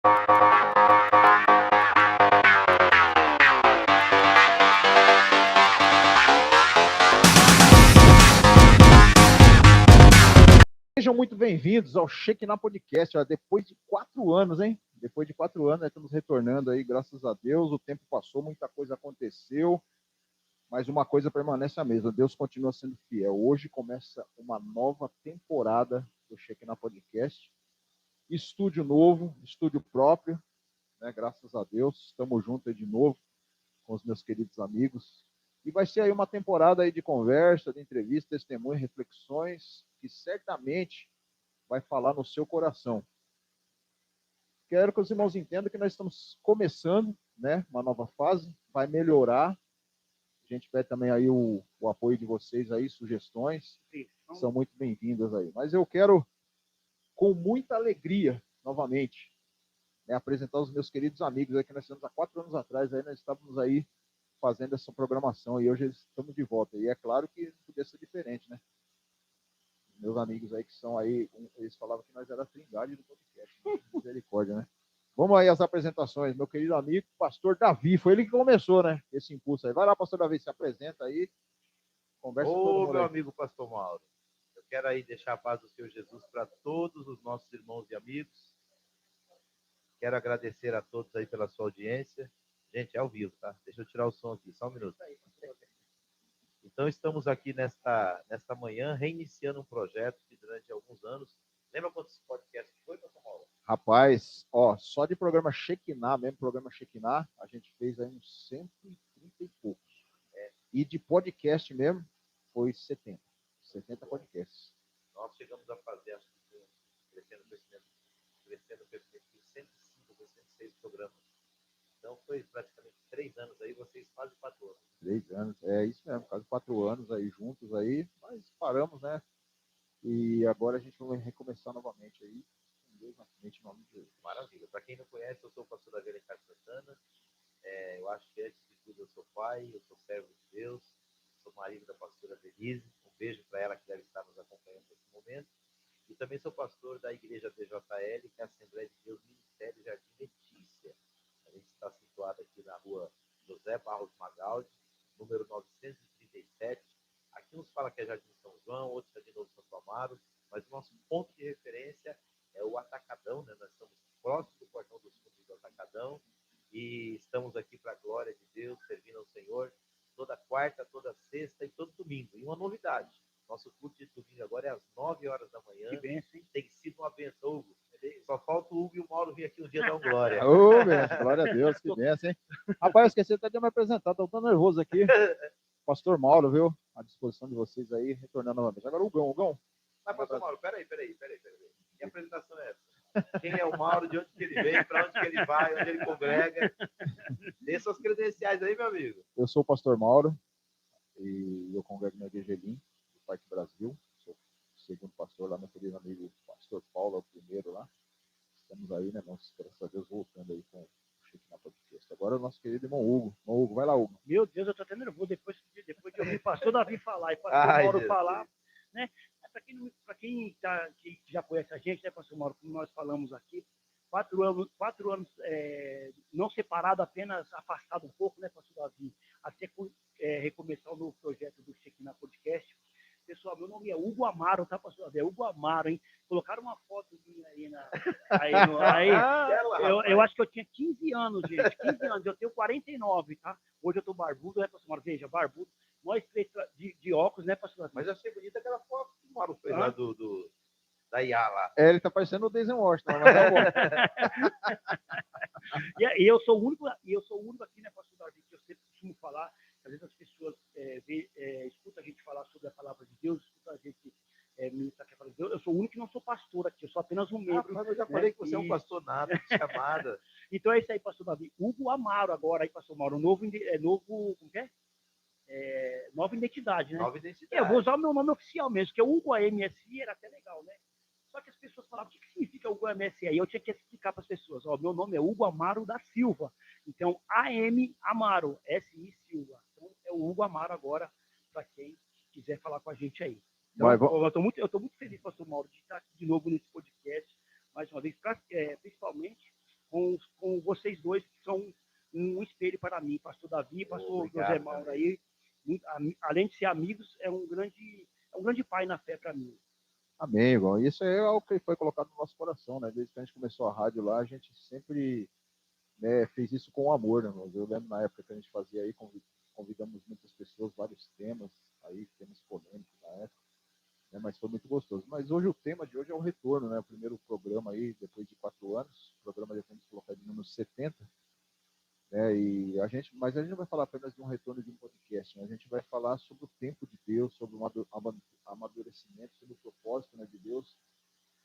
Sejam muito bem-vindos ao Shekinah Podcast. Depois de 4 anos, hein? Depois de 4 anos, estamos retornando aí, graças a Deus. O tempo passou, muita coisa aconteceu, mas uma coisa permanece a mesma. Deus continua sendo fiel. Hoje começa uma nova temporada do Shekinah Podcast. Estúdio novo, estúdio próprio, né? Graças a Deus. Estamos juntos aí de novo com os meus queridos amigos. E vai ser aí uma temporada aí de conversa, de entrevista, testemunho, reflexões, que certamente vai falar no seu coração. Quero que os irmãos entendam que nós estamos começando, né, uma nova fase, vai melhorar. A gente pede também aí o apoio de vocês aí, sugestões, são muito bem-vindas aí. Mas eu quero, com muita alegria, novamente, né, apresentar os meus queridos amigos aí que nós temos há 4 anos atrás, aí nós estávamos aí fazendo essa programação e hoje estamos de volta. E é claro que podia ser diferente, né? Meus amigos aí que são aí, eles falavam que nós era a trindade do podcast. Misericórdia, né? Vamos aí às apresentações. Meu querido amigo, pastor Davi, foi ele que começou, né? Esse impulso aí. Vai lá, pastor Davi, se apresenta aí. Conversa com todo mundo meu aí. amigo pastor Mauro. Eu quero aí deixar a paz do Senhor Jesus para todos os nossos irmãos e amigos. Quero agradecer a todos aí pela sua audiência. Gente, é ao vivo, tá? Deixa eu tirar o som aqui, só um minuto. Então, estamos aqui nesta manhã, reiniciando um projeto que durante alguns anos... Lembra quantos podcasts foi, pastor Mauro? Rapaz, ó, só de programa Shekinah, mesmo programa Shekinah, a gente fez aí uns 130 e poucos. E de podcast mesmo, foi 70 podcasts. Nós chegamos a fazer, acho que crescendo o crescimento de 105, 106 programas. Então, foi praticamente 3 anos aí, vocês quase 4 anos. 3 anos, é isso mesmo, quase 4 anos aí juntos aí, mas paramos, né? E agora a gente vai recomeçar novamente aí, com Deus na frente, em nome de Jesus. Maravilha. Para quem não conhece, eu sou o pastor Davi Alencar Santana. Eu acho que antes de tudo eu sou pai, eu sou servo de Deus, sou marido da pastora Denise. Um beijo para ela que deve estar nos acompanhando nesse momento. E também sou pastor da igreja DJL, que é a Assembleia de Deus Ministério Jardim Letícia. A gente está situado aqui na rua José Barros Magaldi, número 937. Aqui uns falam que é Jardim São João, outros é de Novo Santo Amaro, mas o nosso ponto de referência é o Atacadão, né? Nós estamos próximos do portão dos fundos do Atacadão e estamos aqui para a glória de Deus, servindo ao Senhor toda quarta, toda sexta e todo domingo. E uma novidade, nosso culto de domingo agora é às 9 horas da manhã. Que benção, hein? Tem sido uma benção, Hugo. Só falta o Hugo e o Mauro vir aqui um dia dar um glória. Ô, benção, glória a Deus, que benção, hein? Rapaz, eu esqueci até de me apresentar, tô tão nervoso aqui. Pastor Mauro, viu? À disposição de vocês aí, retornando novamente. Agora o Gão. Mas, pastor Mauro, peraí. Que apresentação é essa? Quem é o Mauro, de onde que ele vem, para onde que ele vai, onde ele congrega? Dê suas credenciais aí, meu amigo. Eu sou o pastor Mauro e eu congrego na Igreja Elim, do Parque Brasil. Sou o segundo pastor lá, meu querido amigo pastor Paulo, é o primeiro lá. Estamos aí, né, irmãos? Graças a Deus, voltando aí com o Shekinah Podcast. Agora o nosso querido irmão Hugo. Irmão Hugo, vai lá, Hugo. Meu Deus, eu tô até nervoso depois de ouvir o pastor Davi falar e o pastor Mauro falar, né? Para quem que já conhece a gente, né, pastor Mauro, como nós falamos aqui, 4 anos não separado, apenas afastado um pouco, né, pastor Davi, até recomeçar o novo projeto do Shekinah Podcast. Pessoal, meu nome é Hugo Amaro, tá, pastor Davi? É Hugo Amaro, hein? Colocaram uma foto minha aí eu acho que eu tinha 15 anos, gente. 15 anos, eu tenho 49, tá? Hoje eu tô barbudo, né, pastor Mauro? Veja, barbudo. Nós três de óculos, né, pastor Davi? Mas eu achei bonita aquela foto que o Mauro fez lá da IA lá. Ele tá parecendo o Denzel Washington, mas tá bom. E eu sou o único aqui, né, pastor Davi, que eu sempre costumo falar. Às vezes as pessoas escutam a gente falar sobre a palavra de Deus, escutam a gente ministrar a palavra de Deus. Eu sou o único que não sou pastor aqui, eu sou apenas um membro. Mas eu já falei que você é um pastor nato, chamada. Então é isso aí, pastor Davi. Hugo Amaro agora, aí, pastor Mauro. Novo, como que é? Nova identidade, né? Nova identidade. Eu vou usar o meu nome oficial mesmo, que é Hugo AMSI, era até legal, né? Só que as pessoas falavam, o que significa Hugo AMSI? Aí eu tinha que explicar para as pessoas, ó, meu nome é Hugo Amaro da Silva. Então, AM Amaro, SI Silva. Então, é o Hugo Amaro agora, para quem quiser falar com a gente aí. Então, eu estou muito feliz, pastor Mauro, de estar aqui de novo nesse podcast, mais uma vez, principalmente com vocês dois, que são um espelho para mim, pastor Davi, pastor Obrigado, José Mauro aí. Além de ser amigos, é um grande pai na fé para mim. Amém, irmão. Isso é algo que foi colocado no nosso coração, né? Desde que a gente começou a rádio lá, a gente sempre, né, fez isso com amor, né, irmão? Eu lembro na época que a gente fazia aí, convidamos muitas pessoas, vários temas temas polêmicos na época, né? Mas foi muito gostoso. Mas hoje o tema de hoje é o retorno, né? O primeiro programa aí, depois de 4 anos, o programa já temos colocado de número 70, né? Mas a gente não vai falar apenas de um retorno de um podcast, né? A gente vai falar sobre o tempo de Deus, sobre o amadurecimento, sobre o propósito, né, de Deus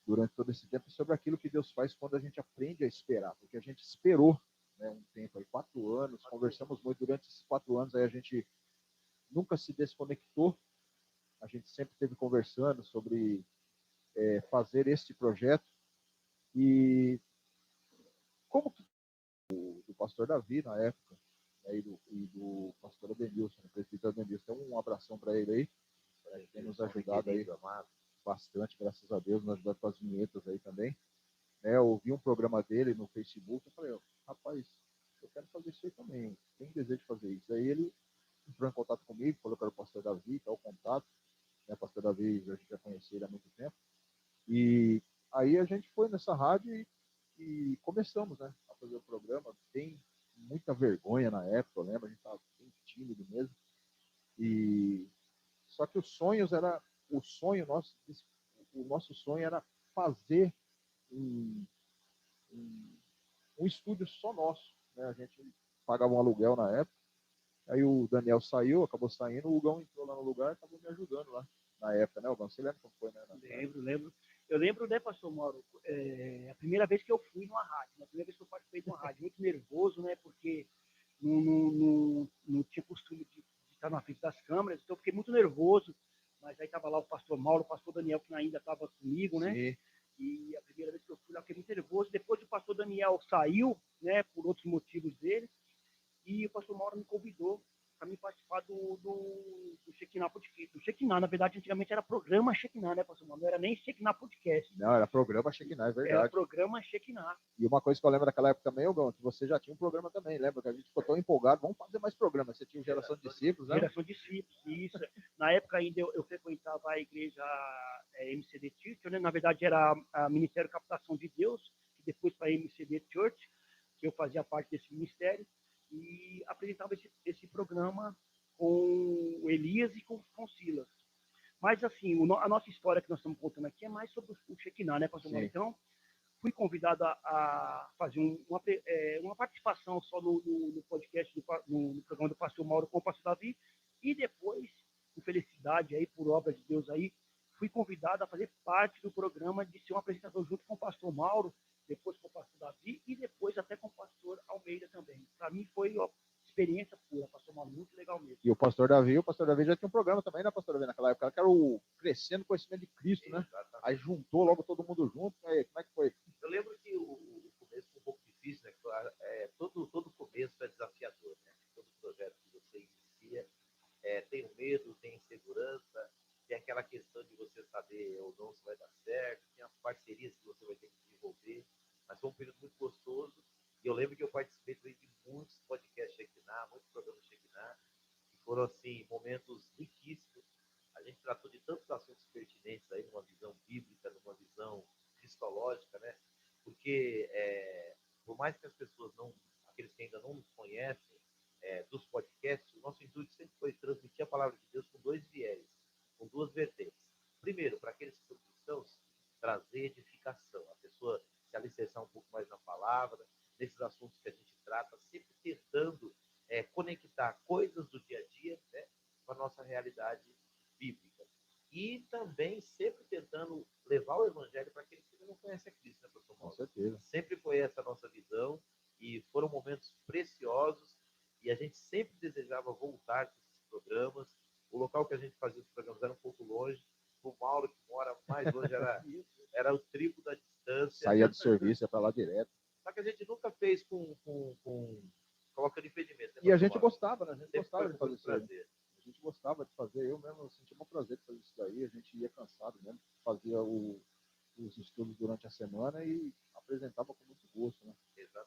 durante todo esse tempo, e sobre aquilo que Deus faz quando a gente aprende a esperar, porque a gente esperou, né, um tempo aí, 4 anos, conversamos muito durante esses 4 anos, aí a gente nunca se desconectou, a gente sempre esteve conversando sobre fazer este projeto, e como que do pastor Davi na época, né, e do pastor Adenilson, o presbítero Adenilson, então um abração para ele aí, que tem nos ajudado aí bastante, graças a Deus, nos ajudado com as vinhetas aí também. Eu ouvi um programa dele no Facebook, eu falei, rapaz, eu quero fazer isso aí também, tenho desejo de fazer isso. Aí ele entrou em contato comigo, falou que era o pastor Davi, que é o contato, né? O pastor Davi, a gente já conhecia ele há muito tempo, e aí a gente foi nessa rádio e começamos, né, a fazer o programa. Tem muita vergonha na época, eu lembro, a gente estava bem tímido mesmo, e só que o nosso sonho era fazer um, um, um estúdio só nosso, né? A gente pagava um aluguel na época, aí o Daniel saiu, acabou saindo, o Hugão entrou lá no lugar e acabou me ajudando lá na época, né, Hugão? Você lembra como foi, né? Lembro. Eu lembro, né, pastor Mauro, a primeira vez que eu fui numa rádio, a primeira vez que eu participei de uma rádio, muito nervoso, né, porque não tinha costume de estar na frente das câmeras, então eu fiquei muito nervoso, mas aí estava lá o pastor Mauro, o pastor Daniel, que ainda estava comigo, né? Sim. E a primeira vez que eu fui lá, fiquei muito nervoso. Depois o pastor Daniel saiu, né, por outros motivos dele, e o pastor Mauro me convidou para me participar do Shekinah Podcast. O Shekinah, na verdade, antigamente era programa Shekinah, né, pastor Mauro? Não era nem Shekinah Podcast. Não, era programa Shekinah, é verdade. Era programa Shekinah. E uma coisa que eu lembro daquela época também, Hugão, que você já tinha um programa também, lembra? Que a gente ficou tão empolgado, vamos fazer mais programas. Você tinha o Geração de Discípulos, né? Geração de Discípulos, isso. Na época ainda eu frequentava a igreja MCD Church, né? Na verdade era a Ministério Captação de Deus, que depois para a MCD Church, que eu fazia parte desse ministério, e apresentava esse programa com o Elias e com Silas. Mas assim, a nossa história que nós estamos contando aqui é mais sobre o Shekinah, né, pastor Mauro? Então, fui convidado a fazer uma participação só no podcast, no programa do pastor Mauro com o pastor Davi, e depois, com felicidade, aí, por obra de Deus, aí, fui convidado a fazer parte do programa, de ser um apresentador junto com o pastor Mauro, depois com o pastor Davi, e depois até com o pastor Almeida também. Para mim foi uma experiência pura, pastor Mauro, muito legal mesmo. E o pastor Davi já tinha um programa também, né, pastor Davi, naquela época, que era o Crescendo Conhecimento de Cristo, né? Exatamente. Aí juntou logo todo mundo junto, aí como é que foi? Eu lembro que o começo foi um pouco difícil, né? Todo começo é desafiador, né? Todo projeto que você inicia tem o medo, tem insegurança, tem aquela questão de você saber ou não se vai dar certo, tem as parcerias que você vai ter que desenvolver, mas foi um período muito gostoso, e eu lembro que eu participei também de muitos podcasts Shekinah, muitos programas Shekinah, que foram, assim, momentos riquíssimos. A gente tratou de tantos assuntos pertinentes aí, numa visão bíblica, numa visão cristológica, né? Porque, por mais que as pessoas aqueles que ainda não nos conhecem, dos podcasts, o nosso intuito sempre foi transmitir a palavra de Deus com dois viés, com duas vertentes. Primeiro, para aqueles que são cristãos, trazer edificação, a pessoa se alicerçar um pouco mais na palavra, nesses assuntos que a gente trata, sempre tentando conectar coisas do dia a dia, né, com a nossa realidade bíblica. E também sempre tentando levar o evangelho para aqueles que não conhecem a Cristo, né, pastor Paulo? Com certeza. Sempre foi essa a nossa visão, e foram momentos preciosos, e a gente sempre desejava voltar com esses programas. O local que a gente fazia os programas era um pouco longe, o Mauro, que mora mais longe, era o triplo da distância. Saía do serviço, ia para lá direto. Só que a gente nunca fez colocando impedimento. Né, e a gente gostava, né? A gente gostava de fazer isso aí. A gente gostava de fazer, eu mesmo sentia um prazer de fazer isso daí, a gente ia cansado mesmo, fazia os estudos durante a semana e apresentava com muito gosto, né? Exatamente.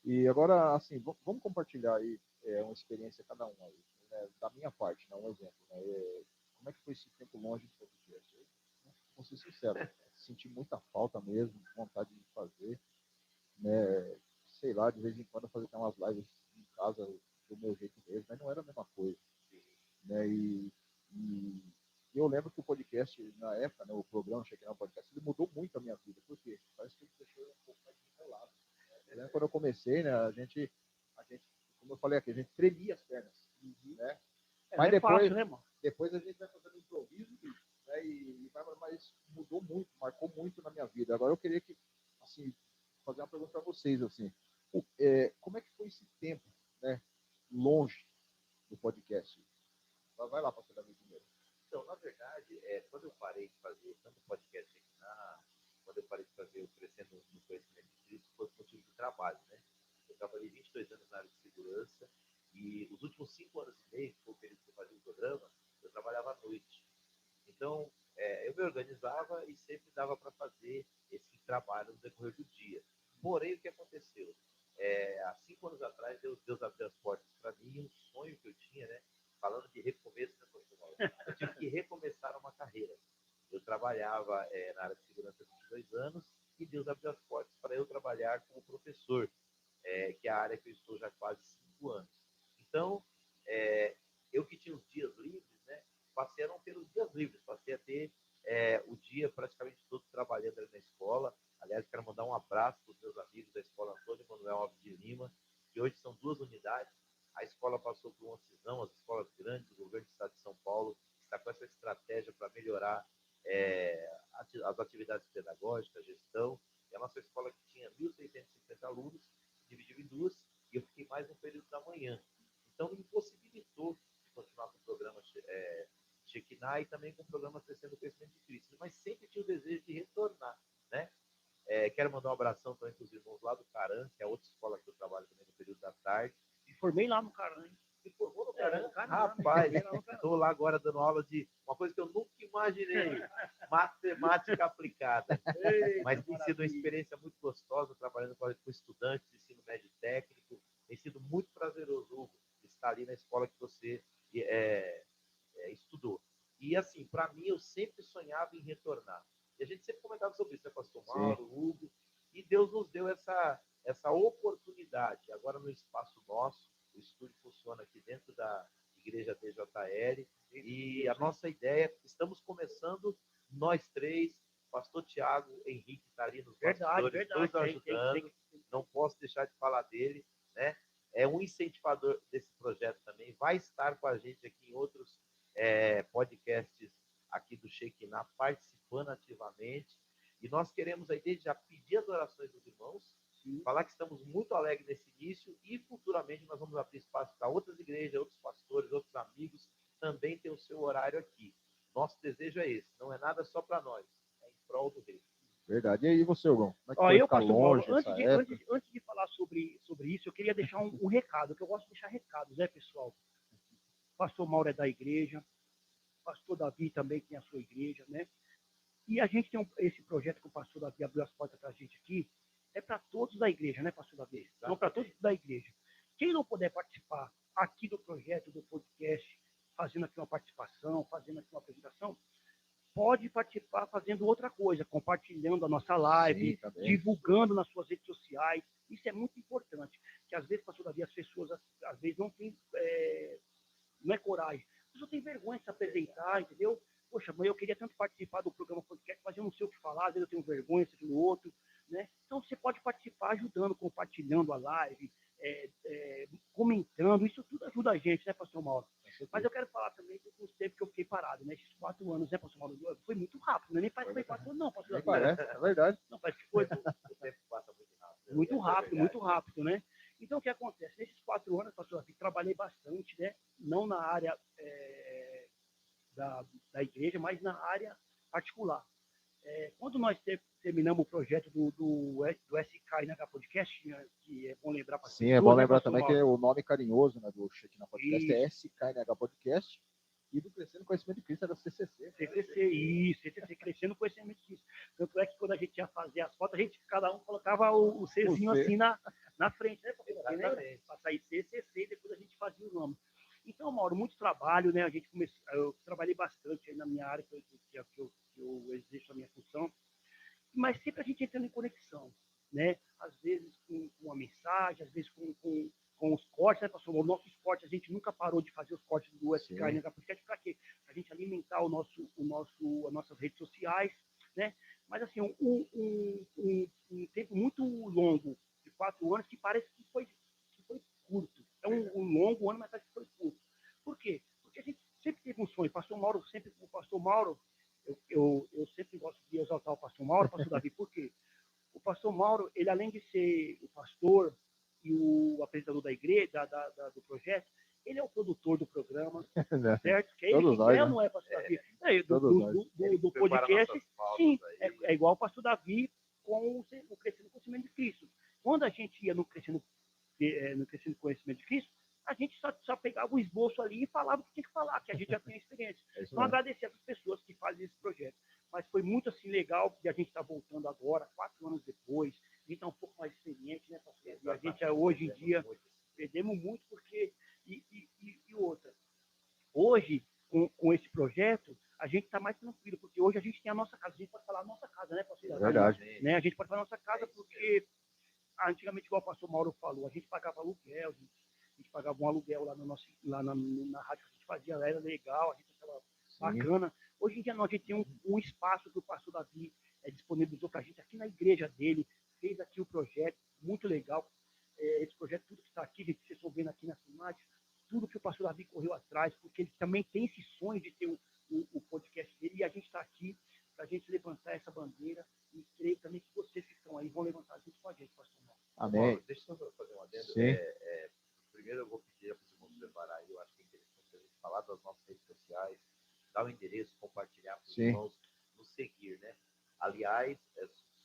E agora, assim, vamos compartilhar aí uma experiência cada um aí, né? Da minha parte, né? Um exemplo, né? Como é que foi esse tempo longe do podcast? Vou ser sincero, senti muita falta mesmo, vontade de fazer, né? Sei lá, de vez em quando fazer até umas lives em casa do meu jeito mesmo, mas não era a mesma coisa, né? E eu lembro que o podcast, na época, né, o programa Check Now Podcast, ele mudou muito a minha vida, porque parece que ele deixou um pouco mais enrolado. Eu lembro quando eu comecei, né, a gente, como eu falei aqui, a gente tremia as pernas, né? Mas depois, fácil, né, mano? Depois a gente vai fazendo improviso, né, mas mudou muito, marcou muito na minha vida. Agora eu queria que, assim, fazer uma pergunta para vocês, assim, como é que foi esse tempo, né, longe do podcast? Vai lá, pastor Davi, primeiro. Então, na verdade, quando eu parei de fazer tanto podcast quando eu parei de fazer o Crescendo no Conhecimento de Cristo, foi por motivo de trabalho, né? Eu trabalhei 22 anos na área de segurança e os últimos 5 anos e meio, que foi o período que eu fazia o programa, eu trabalhava à noite. Então, eu me organizava e sempre dava para fazer esse trabalho no decorrer do dia. Porém, o que aconteceu? Há 5 anos atrás, Deus abriu as portas para mim, um sonho que eu tinha, né? Falando de recomeço, né, profissional? Eu tive que recomeçar uma carreira. Eu trabalhava na área de segurança há 22 anos e Deus abriu as portas para eu trabalhar como professor, que é a área que eu estou já há quase 5 anos. Então, eu que tinha os dias livres, né, passei a não ter os dias livres, passei a ter o dia praticamente todo trabalhando ali na escola. Aliás, quero mandar um abraço para os meus amigos da escola Antônio Manuel Alves de Lima, que hoje são 2 unidades. A escola passou por uma cisão, as escolas grandes do governo do estado de São Paulo está com essa estratégia para melhorar as atividades pedagógicas, a gestão. E a nossa escola, que tinha 1.650 alunos, dividiu em 2, e eu fiquei mais um período da manhã. Então, me impossibilitou de continuar com o programa Shekinah e também com o programa Crescendo o Conhecimento de Cristo. Mas sempre tinha o desejo de retornar, né? Quero mandar um abração também para os irmãos lá do Caran, que é outra escola que eu trabalho também no período da tarde. Me formei lá no Caran. Se formou no Caran? Rapaz, estou lá agora dando aula de uma coisa que eu nunca imaginei, matemática aplicada. Mas tem sido uma experiência muito gostosa, trabalhando com estudantes de ensino médio técnico. Tem sido muito prazeroso, Hugo, estar ali na escola que você estudou. E assim, para mim, eu sempre sonhava em retornar. E a gente sempre comentava sobre isso, né, pastor Mauro, Hugo, e Deus nos deu essa oportunidade. Agora, no espaço nosso, o estúdio funciona aqui dentro da Igreja DJL, e a nossa ideia, estamos começando, nós 3, pastor Tiago, Henrique está ali nos bastidores, nos ajudando, não posso deixar de falar dele, né? É um incentivador desse projeto também, vai estar com a gente aqui em outros podcasts aqui do Shekinah, participando ativamente. E nós queremos aí desde já pedir as orações dos irmãos, falar que estamos muito alegres nesse início e futuramente nós vamos abrir espaço para outras igrejas, outros pastores, outros amigos também ter o seu horário aqui. Nosso desejo é esse, não é nada só para nós, é em prol do reino. Verdade. E aí você, Hugo? Como é que foi ficar longe essa época? Antes de falar sobre isso, eu queria deixar um recado, que eu gosto de deixar recados, né, pessoal? Pastor Mauro é da igreja, pastor Davi também tem a sua igreja, né? E a gente tem esse projeto que o pastor Davi abriu as portas para a gente aqui, é para todos da igreja, né, pastor Davi? Exatamente. Não para todos da igreja. Quem não puder participar aqui do projeto, do podcast, fazendo aqui uma participação, fazendo aqui uma apresentação, pode participar fazendo outra coisa, compartilhando a nossa live, divulgando nas suas redes sociais. Isso é muito importante, que às vezes, pastor Davi, as pessoas às vezes não têm, não é coragem. A pessoa tem vergonha de se apresentar, entendeu? Poxa, mas eu queria tanto participar do programa podcast, mas eu não sei o que falar, às vezes eu tenho vergonha, isso aqui no outro, né? Então você pode participar ajudando, compartilhando a live, comentando, isso tudo ajuda a gente, né, pastor Mauro? Mas eu quero falar também dos tempos que eu fiquei parado, né? Esses 4 anos, né, pastor Mauro? Foi muito rápido, né? Nem parece que foi 4 anos, não, pastor Mauro. É verdade. Não, parece que foi. O tempo passa muito rápido. Muito rápido, né? Então, o que acontece? Nesses 4 anos, pastor Davi, trabalhei bastante, né? Não na área da igreja, mas na área particular. Quando nós terminamos o projeto do SKNH Podcast, né, que é bom lembrar para Sim, é bom lembrar também que o nome carinhoso, né, do Shekinah Podcast é SKNH Podcast, E do Crescendo Conhecimento de Cristo era CCC. CCC, isso, CCC, Crescendo Conhecimento de Cristo. Tanto é que quando a gente ia fazer as fotos, cada um colocava o Czinho assim na frente, né? Para sair CCC e depois a gente fazia o nome. Então, Mauro, muito trabalho, né? Eu trabalhei bastante aí na minha área, que eu exerço a minha função, mas sempre a gente entrando em conexão, né? Às vezes com uma mensagem, às vezes com os cortes, né, pastor? Os nossos cortes, a gente nunca parou de fazer os cortes do USK e da podcast, para quê? Para a gente alimentar as nossas redes sociais, né? Mas, assim, um tempo muito longo, de 4 anos, que parece que foi curto. É um longo ano, mas parece que foi curto. Por quê? Porque a gente sempre teve um sonho. O pastor Mauro, eu sempre gosto de exaltar o pastor Davi, por quê? O pastor Mauro, ele além de ser o pastor e o apresentador da igreja, do projeto, ele é o produtor do programa, certo? Que é ele que quer, não é, pastor Davi? Do podcast, sim, é igual o pastor Davi com o Crescendo Conhecimento de Cristo. Quando a gente ia no Crescendo Conhecimento de Cristo, a gente só pegava o esboço ali e falava o que tinha que falar, que a gente já tem experiência. Então, agradecer essas pessoas que fazem esse projeto. Mas foi muito assim legal que a gente está voltando agora, 4 anos depois. A gente está um pouco mais experiente, né, pastor? E a gente hoje em dia perdemos muito porque. E outra, hoje, com esse projeto, a gente está mais tranquilo, porque hoje a gente tem a nossa casa. A gente pode falar a nossa casa, né, pastor? É verdade. Né? A gente pode falar a nossa casa porque, antigamente, igual o pastor Mauro falou, a gente pagava aluguel, a gente pagava um aluguel lá, na rádio que a gente fazia, era legal, a gente achava bacana. Hoje em dia, não, a gente tem um espaço que o pastor Davi disponibilizou para a gente aqui na igreja dele, fez aqui o projeto, muito legal. Esse projeto, tudo que está aqui, gente, vocês estão vendo aqui na filmagem, tudo que o pastor Davi correu atrás, porque ele também tem esse sonho de ter o podcast dele, e a gente está aqui para a gente levantar essa bandeira, e creio também que vocês que estão aí vão levantar junto com a gente, pastor Mauro. Amém. Deixa eu fazer um adendo. Primeiro eu vou pedir para os irmãos preparar, eu acho que é interessante a gente falar das nossas redes sociais, dar o endereço, compartilhar para os irmãos nos seguir, né? Aliás,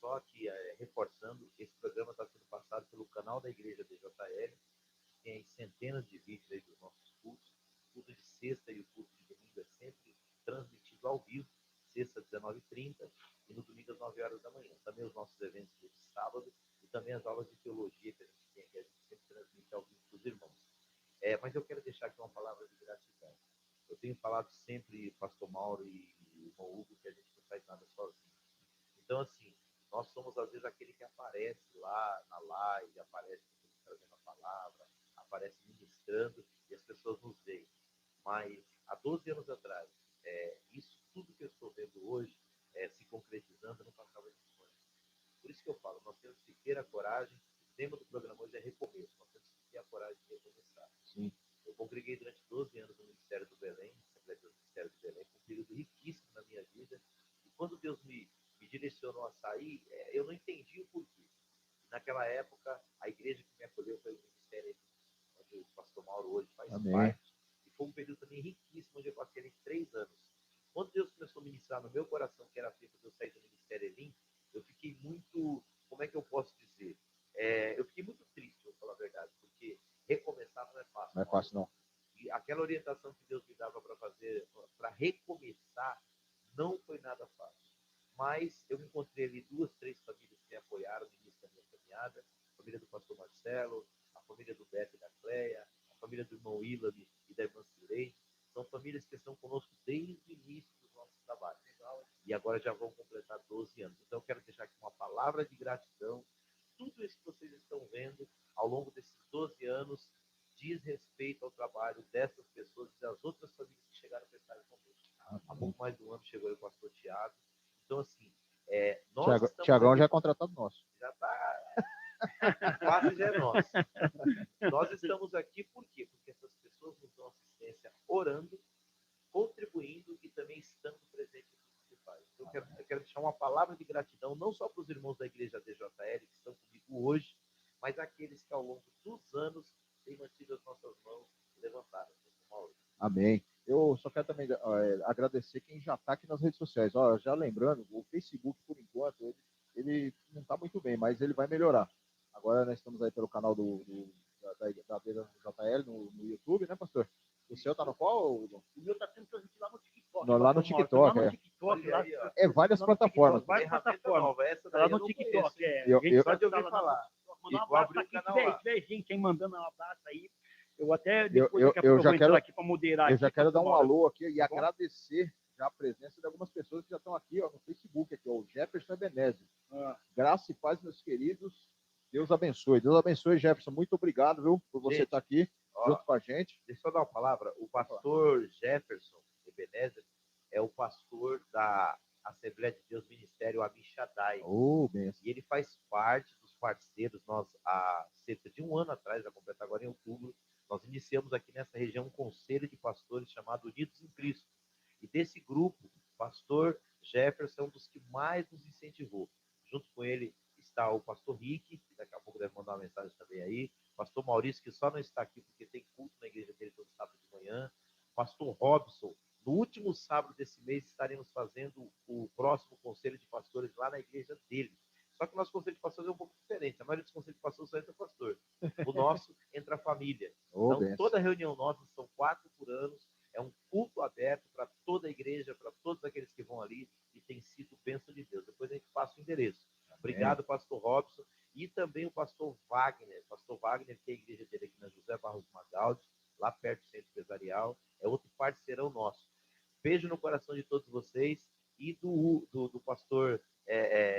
só que reforçando, esse programa está sendo passado pelo canal da Igreja DJL, tem centenas de vídeos aí dos nossos cultos. O culto de sexta e o culto de domingo é sempre transmitido ao vivo, sexta às 19h30 e no domingo às 9 horas da manhã. Também os nossos eventos de sábado e também as aulas de teologia que a gente tem aqui, a gente sempre transmite ao vivo para os irmãos. Mas eu quero deixar aqui uma palavra de gratidão. Eu tenho falado sempre, pastor Mauro e o irmão Hugo, que a gente não faz nada sozinho. Então, assim, nós somos às vezes aquele que aparece lá na live, aparece trazendo a palavra, aparece ministrando e as pessoas nos veem. Mas há 12 anos atrás, isso tudo que eu estou vendo hoje se concretizando, eu não passava de sonho. Por isso que eu falo, nós temos que ter a coragem. O tema do programa hoje é recomeço. Nós temos que ter a coragem de recomeçar. Sim. Eu congreguei durante 12 anos no Ministério do Belém, Assembleia do Ministério do Belém, foi um período riquíssimo na minha vida. E quando Deus me direcionou a sair, eu não entendi o porquê. Naquela época, a igreja que me acolheu foi o Ministério, onde o pastor Mauro hoje faz parte. E foi um período também riquíssimo, onde eu passei ali 3 anos. Quando Deus começou a ministrar no meu coração, que era tempo de eu sair do Ministério Elim, eu fiquei muito, como é que eu posso dizer? Eu fiquei muito triste, vou falar a verdade, porque recomeçar não é fácil. Não é fácil, não. E aquela orientação que Deus me dava para fazer, para recomeçar, não foi nada fácil. Mas eu encontrei ali 2, 3 famílias que me apoiaram no início da minha caminhada. A família do pastor Marcelo, a família do Beto e da Cleia, a família do irmão Ilane e da irmã Cirlei. São famílias que estão conosco desde o início dos nossos trabalhos. E agora já vão completar 12 anos. Então eu quero deixar aqui uma palavra de gratidão. Tudo isso que vocês estão vendo ao longo desses 12 anos diz respeito ao trabalho dessas pessoas e das outras famílias que chegaram a prestar conosco. Há pouco mais de um ano chegou o pastor Tiago. Então, assim, Tiagão já é contratado nosso. Já está. Quase já é nosso. Nós estamos aqui por quê? Porque essas pessoas nos dão assistência orando, contribuindo e também estando presentes no que se faz. Então, eu quero deixar uma palavra de gratidão, não só para os irmãos da igreja DJL que estão comigo hoje, mas aqueles que ao longo dos anos têm mantido as nossas mãos levantadas. Amém. Eu só quero também agradecer quem já está aqui nas redes sociais. Já lembrando, o Facebook, por enquanto, ele não está muito bem, mas ele vai melhorar. Agora nós estamos aí pelo canal da JL no YouTube, né, pastor? O seu está no qual? O meu está sendo transmitido lá no TikTok. Lá no TikTok, lá, é várias plataformas. Várias plataformas. Essa Lá no TikTok. Só de ouvir falar. Mandar um abraço aqui, se tiver gente aí mandando um abraço aí. Eu até depois eu já quero aqui para moderar. Eu já quero dar um alô aqui e agradecer já a presença de algumas pessoas que já estão aqui ó, no Facebook, aqui, ó, o Jefferson Ebenezer. Graça e paz, meus queridos. Deus abençoe. Deus abençoe, Jefferson. Muito obrigado, viu, por você estar aqui junto com a gente. Deixa eu dar uma palavra. O pastor Jefferson Ebenezer é o pastor da Assembleia de Deus Ministério Abishadai. E ele faz parte dos parceiros. Nós, há cerca de um ano atrás, já completar agora em outubro, nós iniciamos aqui nessa região um conselho de pastores chamado Unidos em Cristo. E desse grupo, o pastor Jefferson é um dos que mais nos incentivou. Junto com ele está o pastor Rick, que daqui a pouco deve mandar uma mensagem também aí. O pastor Maurício, que só não está aqui porque tem culto na igreja dele todo sábado de manhã. O pastor Robson. No último sábado desse mês estaremos fazendo o próximo conselho de pastores lá na igreja dele. Só que o nosso conselho de pastores é um pouco diferente. A maioria dos conselhos de pastores só entra pastor. O nosso entra a família. Então, toda reunião nossa, são 4 por ano, é um culto aberto para toda a igreja, para todos aqueles que vão ali, e tem sido bênção de Deus. Depois a gente passa o endereço. Obrigado, pastor Robson. E também o pastor Wagner. Pastor Wagner, que é a igreja dele aqui na José Barros Magaldi, lá perto do Centro Empresarial. É outro parceirão nosso. Beijo no coração de todos vocês e do pastor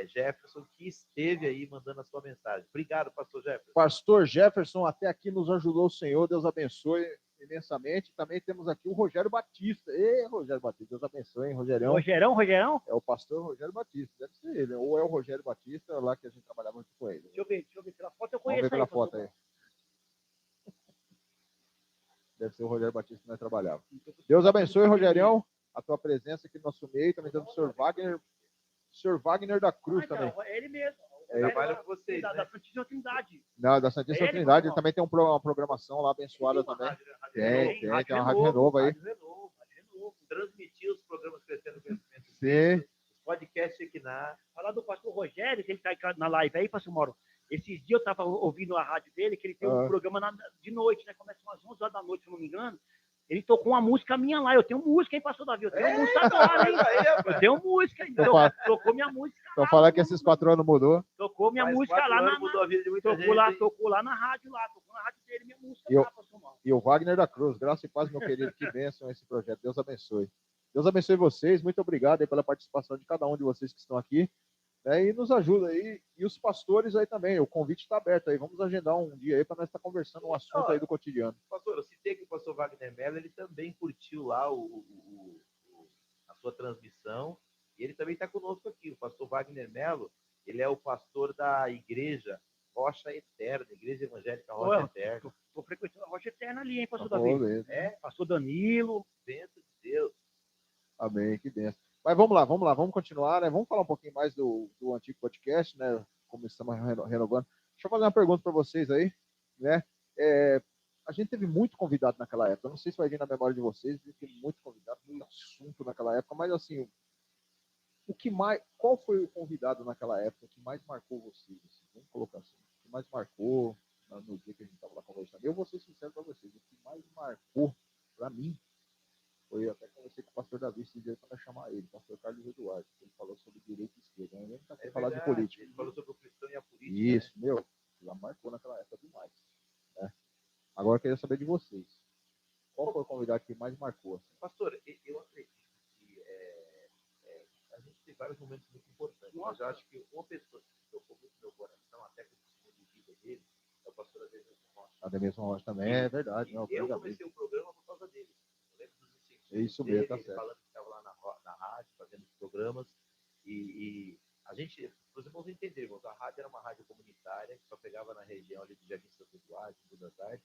Jefferson, que esteve aí mandando a sua mensagem. Obrigado, pastor Jefferson. Pastor Jefferson, até aqui nos ajudou o Senhor, Deus abençoe imensamente. Também temos aqui o Rogério Batista. Rogério Batista, Deus abençoe, hein, Rogerão? Rogerão? É o pastor Rogério Batista, deve ser ele. Ou é o Rogério Batista, lá que a gente trabalhava junto com ele. Deixa eu ver pela foto, eu conheço. Vamos ver pela foto aí. Deve ser o Rogério Batista que nós trabalhávamos. Deus abençoe, Rogerião, a tua presença aqui no nosso meio. Também temos o senhor Wagner. O senhor Wagner da Cruz também. É ele mesmo. Trabalha com vocês, da Santíssima Trindade. Não, da Santíssima Trindade. Ele também tem uma programação lá abençoada também. Tem uma Rádio Renovo aí. Rádio Renovo. Transmitir os programas Crescendo Conhecimento. Sim. Podcast aqui na... Falar do pastor Rogério, que ele está na live aí, pastor Mauro. Esses dias eu estava ouvindo a rádio dele, que ele tem um programa de noite, né? Começa umas 11 horas da noite, se não me engano. Ele tocou uma música minha lá. Eu tenho música, hein, pastor Davi? Eu tenho música agora, hein? Eu tenho música. Então, tocou minha música lá. Então falar que esses 4 anos mudou. Tocou minha música lá na... Mudou a vida de muita gente, tocou lá na rádio lá. Tocou na rádio dele, minha música lá, pastor Mauro. E o Wagner da Cruz. Graça e paz, meu querido. Que bênção esse projeto. Deus abençoe. Deus abençoe vocês. Muito obrigado aí pela participação de cada um de vocês que estão aqui. E nos ajuda aí. E os pastores aí também. O convite está aberto aí. Vamos agendar um dia aí para nós estar conversando um assunto aí do cotidiano. Pastor, eu citei que o pastor Wagner Mello, ele também curtiu lá a sua transmissão. E ele também está conosco aqui. O pastor Wagner Mello, ele é o pastor da igreja Rocha Eterna, Igreja Evangélica Rocha Eterna. Estou frequentando a Rocha Eterna ali, hein, pastor Davi? Pastor Danilo. Bênção de Deus. Amém, que bênção. Mas vamos lá, vamos continuar, né? Vamos falar um pouquinho mais do antigo podcast, né? Como estamos renovando. Deixa eu fazer uma pergunta para vocês aí, né? A gente teve muito convidado naquela época. Eu não sei se vai vir na memória de vocês, teve muito convidado, muito assunto naquela época, mas assim, qual foi o convidado naquela época que mais marcou vocês? Assim? Vamos colocar assim, o que mais marcou no dia que a gente estava lá conversando. Eu vou ser sincero para vocês, o que mais marcou para mim foi, até conversei com o pastor Davi esse dia para chamar ele, o pastor Carlos Eduardo. Ele falou sobre direita e esquerda. Ele não está falar de política. Ele falou sobre o cristão e a política. Isso, né? Já marcou naquela época demais. Né? Agora eu queria saber de vocês. Qual foi o convidado que mais marcou? Assim? Pastor, eu acredito que a gente tem vários momentos muito importantes. Mas eu acho que uma pessoa que tocou muito no meu coração, até com o testemunho de vida dele, é o pastor Ademilson Rocha. Ademilson Rocha também, é verdade. Não, eu comecei o programa por causa dele. É isso mesmo, tá certo. Falando que estava lá na rádio, fazendo os programas, e a gente, para os irmãos entenderem, irmãos, a rádio era uma rádio comunitária, que só pegava na região ali do Jardim Santo Eduardo, em Buenos Aires,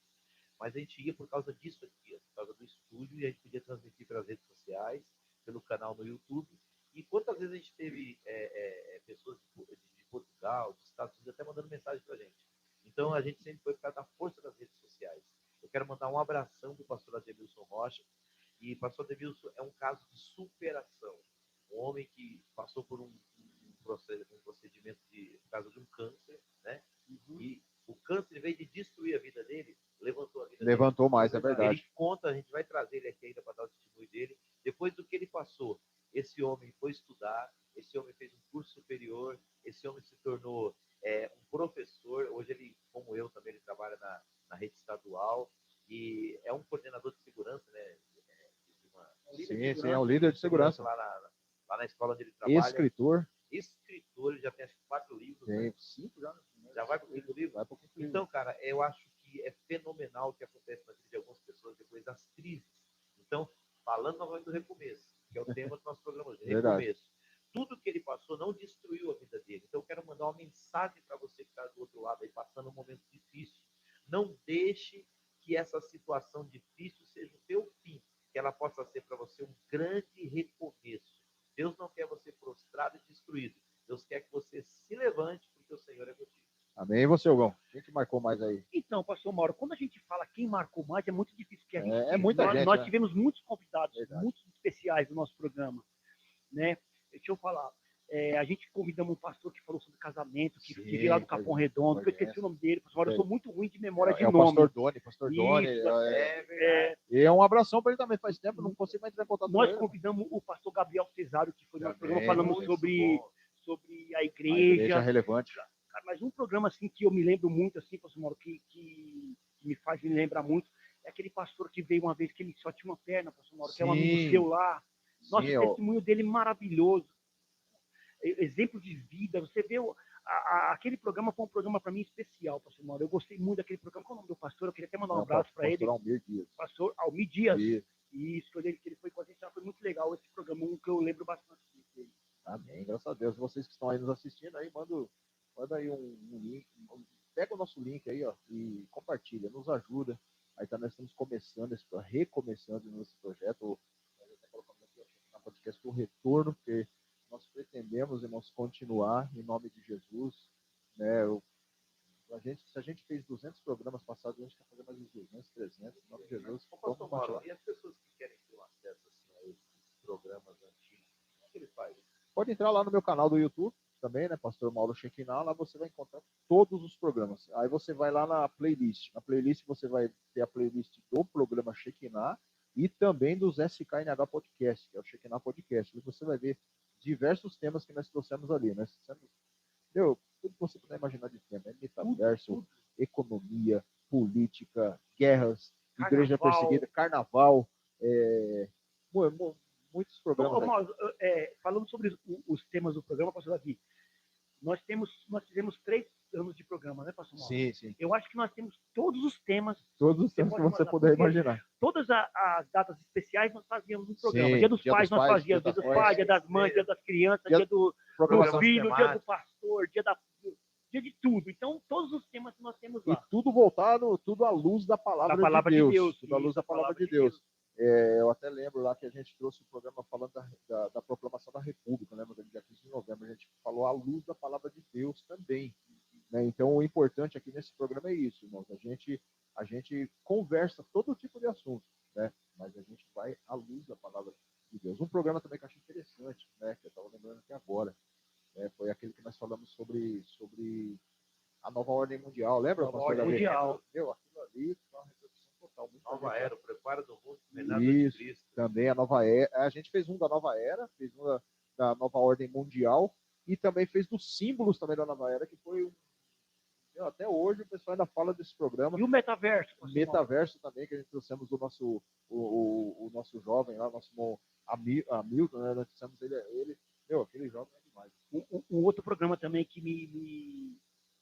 mas a gente ia por causa disso aqui, por causa do estúdio, e a gente podia transmitir pelas redes sociais, pelo canal no YouTube, e quantas vezes a gente teve pessoas de Portugal, dos Estados Unidos, até mandando mensagem para a gente. Então, a gente sempre foi por causa da força das redes sociais. Eu quero mandar um abração para o pastor Ademilson Rocha. E o pastor Ademilson é um caso de superação. Um homem que passou por um procedimento por causa de um câncer, né? E o câncer, em vez de destruir a vida dele, levantou a vida dele. Levantou mais, é verdade. Ele conta, a gente vai trazer ele aqui ainda para dar o testemunho dele. Depois do que ele passou, esse homem foi estudar, esse homem fez um curso superior, esse homem se tornou um professor. Hoje ele, como eu também, ele trabalha na rede estadual e é um coordenador de segurança, né? Sim, é o líder de segurança. Lá na escola onde ele trabalha. Escritor, ele já tem acho que 4 livros. tem né? 5 já. Já vai para o 5º livro? Vai pro quinto livro. Então, cara, eu acho que é fenomenal o que acontece na vida de algumas pessoas depois das crises. Então, falando novamente do recomeço, que é o tema do nosso programa hoje, recomeço. Tudo que ele passou não destruiu a vida dele. Então, eu quero mandar uma mensagem para você que está do outro lado aí, passando um momento difícil. Não deixe que essa situação difícil seja o teu fim, que ela possa ser para você um grande recomeço. Deus não quer você prostrado e destruído. Deus quer que você se levante, porque o Senhor é contigo. Amém. E você, Hugo? Quem que marcou mais aí? Então, pastor Mauro, quando a gente fala quem marcou mais, é muito difícil. Porque a gente, muita gente. Nós tivemos muitos convidados, Verdade. muitos especiais no nosso programa. Né? Deixa eu falar. A gente convidamos um pastor que falou sobre casamento, que veio lá do Capão Redondo, que eu esqueci o nome dele. Pastor Mauro, eu sou muito ruim de memória de nome. O pastor Doni. Pastor Isso, Doni. E um abração para ele também. Faz tempo, não consigo mais entrar em contato com ele. Nós convidamos o pastor Gabriel Cesário, que foi no nosso programa, falamos sobre a A igreja. igreja relevante. Mas um programa assim que eu me lembro muito, assim, pastor Mauro, que me faz me lembrar muito, é aquele pastor que veio uma vez que ele só tinha uma perna, pastor Mauro, que é um amigo seu lá. Nossa, o testemunho dele maravilhoso. Exemplo de vida. Você vê aquele programa foi um programa para mim especial, pastor Mauro. Eu gostei muito daquele programa. Qual é o nome do pastor? Eu queria até mandar um abraço para ele. Pastor Almir Dias. Isso, que ele foi com a gente, foi muito legal esse programa, um que eu lembro bastante dele. Amém, graças a Deus. Vocês que estão aí nos assistindo, aí manda aí um link, pega o nosso link aí, ó, e compartilha, nos ajuda. Aí tá, nós estamos recomeçando esse projeto. Nós até colocamos aqui na podcast o retorno, porque nós pretendemos, irmãos, continuar em nome de Jesus, né? Se a gente fez 200 programas passados, a gente quer fazer mais uns 200, 300, em nome de Jesus. Vamos continuar. E as pessoas que querem ter um acesso assim, a esses programas antigos, o que ele faz? Pode entrar lá no meu canal do YouTube também, né, Pastor Mauro Shekinah, lá você vai encontrar todos os programas. Aí você vai lá na playlist. Na playlist você vai ter a playlist do programa Shekinah e também dos SKNH Podcast, que é o Shekinah Podcast. E você vai ver diversos temas que nós trouxemos ali. Nós trouxemos, tudo que você puder imaginar de tema. Metaverso, economia, política, guerras, igreja perseguida, carnaval, muitos programas. Então, falando sobre os temas do programa, pastor Davi, nós fizemos 3 anos de programa, né, pastor Mauro? Sim. Eu acho que nós temos todos os temas. Todos os temas que você puder imaginar. Todas as datas especiais nós fazíamos no programa. Sim, dia dos pais nós fazíamos, dia dos pais, dia das mães, dia das crianças, dia do filho, dia do pastor, dia de tudo. Então, todos os temas que nós temos lá. E tudo voltado, tudo à luz da palavra de Deus. Tudo à luz da palavra de Deus. Eu até lembro lá que a gente trouxe o programa falando da proclamação da República, lembra? No dia 15 de novembro, a gente falou à luz da palavra de Deus também. Né? Então, o importante aqui nesse programa é isso, irmãos. A gente conversa todo tipo de assunto, né? Mas a gente vai à luz da palavra de Deus. Um programa também que eu achei interessante, né? Que eu estava lembrando aqui agora, foi aquele que nós falamos sobre a nova ordem mundial. Lembra? Nova ordem mundial. Aquilo ali foi uma reflexão total. Nova era, o preparo do mundo, isso, de Cristo. Também a nova era. A gente fez um da nova era, fez um da nova ordem mundial e também fez dos símbolos também da nova era, que foi até hoje o pessoal ainda fala desse programa. E o metaverso? O metaverso também, que a gente trouxemos do nosso o nosso jovem lá, nosso Hamilton, né? Nós trouxemos ele. Aquele jovem é demais. Um outro programa também que me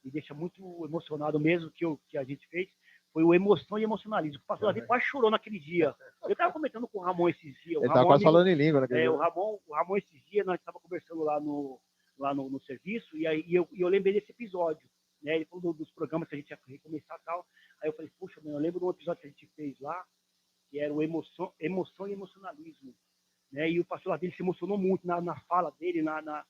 deixa muito emocionado mesmo, que a gente fez, foi o Emoção e Emocionalismo. O pastor Davi quase chorou naquele dia. Eu estava comentando com o Ramon esses dias. Ele estava quase falando em língua naquele dia. O Ramon esses dias, nós estávamos conversando lá no serviço, e aí eu lembrei desse episódio. Né? Ele falou dos programas que a gente ia recomeçar e tal. Aí eu falei, puxa, eu lembro de um episódio que a gente fez lá, que era o Emoção e Emocionalismo. Né? E o pastor Davi se emocionou muito na fala dele, na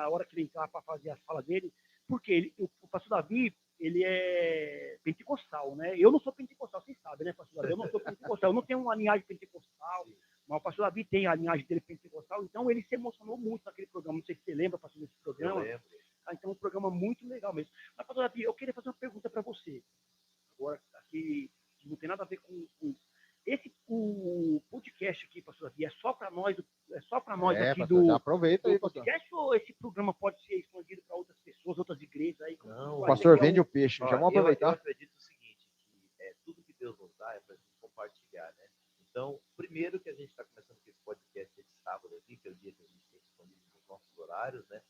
hora que ele entrava para fazer as falas dele, porque o pastor Davi, ele é pentecostal, né? Eu não sou pentecostal, vocês sabem, né, pastor Davi? Eu não sou pentecostal, eu não tenho uma linhagem pentecostal, mas o pastor Davi tem a linhagem dele pentecostal, então ele se emocionou muito naquele programa. Não sei se você lembra, pastor, desse programa. Eu lembro. Então, um programa muito legal mesmo. Mas, pastor Davi, eu queria fazer uma pergunta para você. Agora, aqui, que não tem nada a ver com isso. o podcast aqui, pastor Davi, é só para nós aqui pastor, já aproveita aí, do pastor. podcast, ou esse programa pode ser expandido para outras pessoas, outras igrejas aí? Não, O pastor vende o peixe, já vamos eu aproveitar. acredito o seguinte, que tudo que Deus nos dá é para a gente compartilhar, né? Então, primeiro que a gente está começando com esse podcast esse sábado aqui, que é o dia que a gente tem disponível nos nossos horários, né?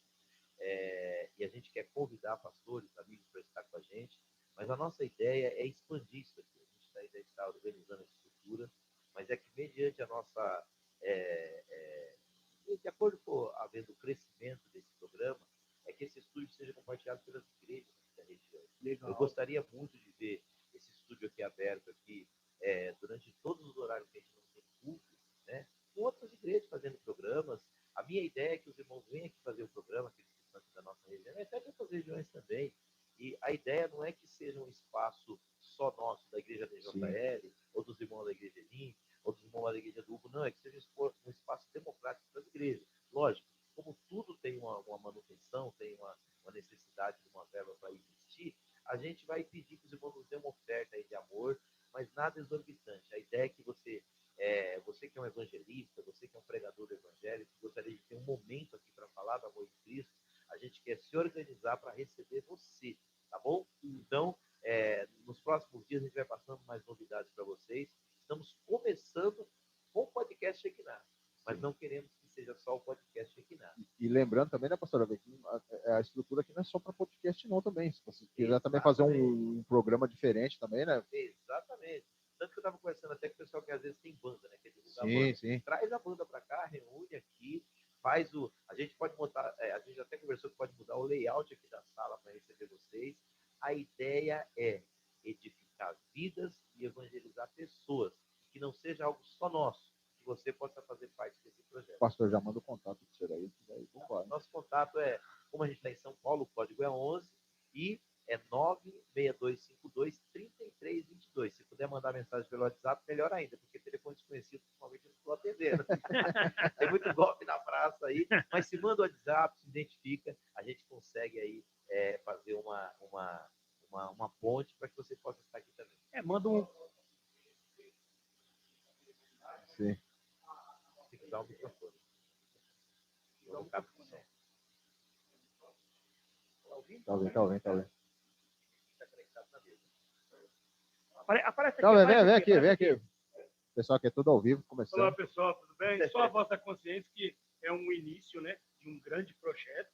E a gente quer convidar pastores, amigos para estar com a gente, mas a nossa ideia é expandir isso aqui. A gente ainda está organizando a estrutura, mas é que mediante a nossa, de acordo com havendo o crescimento desse programa, é que esse estúdio seja compartilhado pelas igrejas da região. Legal. Eu gostaria muito de ver esse estúdio aqui aberto aqui durante todos os horários que a gente não tem culto, né? Com outras igrejas fazendo programas. A minha ideia é que os irmãos venham aqui fazer o programa, aqueles que estão aqui da nossa região, e até de outras regiões também. E a ideia não é que seja um espaço só nosso, da igreja DJL, ou dos irmãos da igreja Elim, ou dos irmãos da igreja do Hugo, não, é que seja um espaço democrático para as igrejas. Lógico, como tudo tem uma manutenção, tem uma necessidade de uma verba para existir, a gente vai pedir que os irmãos nos dêem uma oferta aí de amor, mas nada exorbitante. A ideia é que você que é um evangelista, você que é um pregador do evangelho, que gostaria de ter um momento aqui para falar do amor de Cristo, a gente quer se organizar para receber você, tá bom? Então, nos próximos dias a gente vai passando mais novidades para vocês. Estamos começando com o podcast Equinar, mas não queremos que seja só o podcast Equinar. E lembrando também, né, pastora, que a estrutura aqui não é só para podcast não também. Se você quiser também fazer um programa diferente também, né? Exatamente. Tanto que eu estava conversando até com o pessoal que às vezes tem banda, né? Que divulga sim, banda. sim. Traz a banda para cá, reúne aqui, faz o. A gente pode botar. A gente até conversou que pode mudar o layout aqui da sala para receber vocês. A ideia é edificar vidas e evangelizar pessoas. Que não seja algo só nosso. Que você possa fazer parte desse projeto. Pastor, já manda o contato do senhor aí. Nosso contato como a gente está em São Paulo, o código é 11 e é 96252-3322. Se puder mandar mensagem pelo WhatsApp, melhor ainda, porque telefone desconhecido, normalmente eu não estou atendendo. Tem muito golpe na praça aí, mas se manda o WhatsApp, se identifica, a gente consegue aí fazer uma ponte para que você possa estar aqui também. Manda um. Sim. Tem que dar um microfone. Vou colocar no som. Tá ouvindo. Aparece aqui. Não, vem aqui. O pessoal aqui é tudo ao vivo, começando. Olá, pessoal, tudo bem? Só a vossa consciência que é um início, né, de um grande projeto.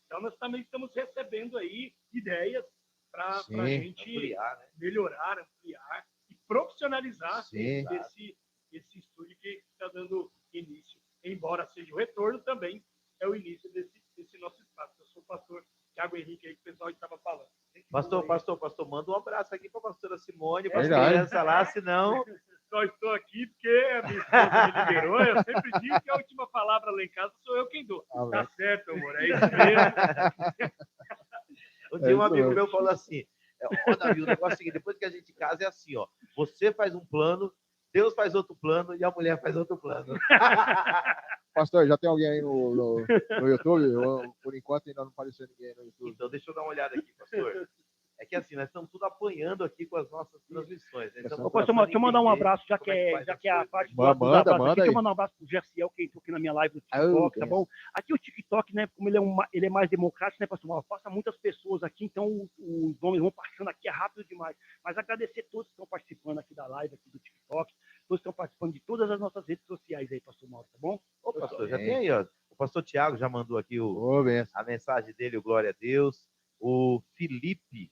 Então, nós também estamos recebendo aí ideias para a gente ampliar, né? melhorar, ampliar e profissionalizar esse estúdio que está dando início. Embora seja o retorno, também é o início desse nosso espaço. Eu sou o pastor Thiago Henrique, aí que o pessoal estava falando. Pastor, manda um abraço aqui para a pastora Simone, para as crianças lá, senão... Só estou aqui porque a minha esposa me liberou. Eu sempre digo que a última palavra lá em casa sou eu quem dou. Tá certo, amor, é isso mesmo. Um dia um amigo meu falou assim, Davi, o negócio é o seguinte, depois que a gente casa é assim, ó, você faz um plano, Deus faz outro plano e a mulher faz outro plano. Pastor, já tem alguém aí no YouTube? Por enquanto ainda não apareceu ninguém no YouTube. Então, deixa eu dar uma olhada aqui, pastor. É que assim, nós estamos tudo apanhando aqui com as nossas transmissões. Né? Então, pastor, deixa eu mandar um abraço, já que é a parte do abraço. Deixa eu mandar um abraço pro Gerciel, que entrou aqui na minha live do TikTok, tá bom? Aqui o TikTok, né, como ele é mais democrático, né, pastor? Passa muitas pessoas aqui, então os nomes vão passando aqui, é rápido demais. Mas agradecer a todos que estão participando aqui da live, aqui do TikTok, todos que estão participando de todas as nossas redes sociais aí, pastor Mauro, tá bom? Ô, pastor, já tem aí, ó. O pastor Tiago já mandou aqui a mensagem dele, o Glória a Deus. O Felipe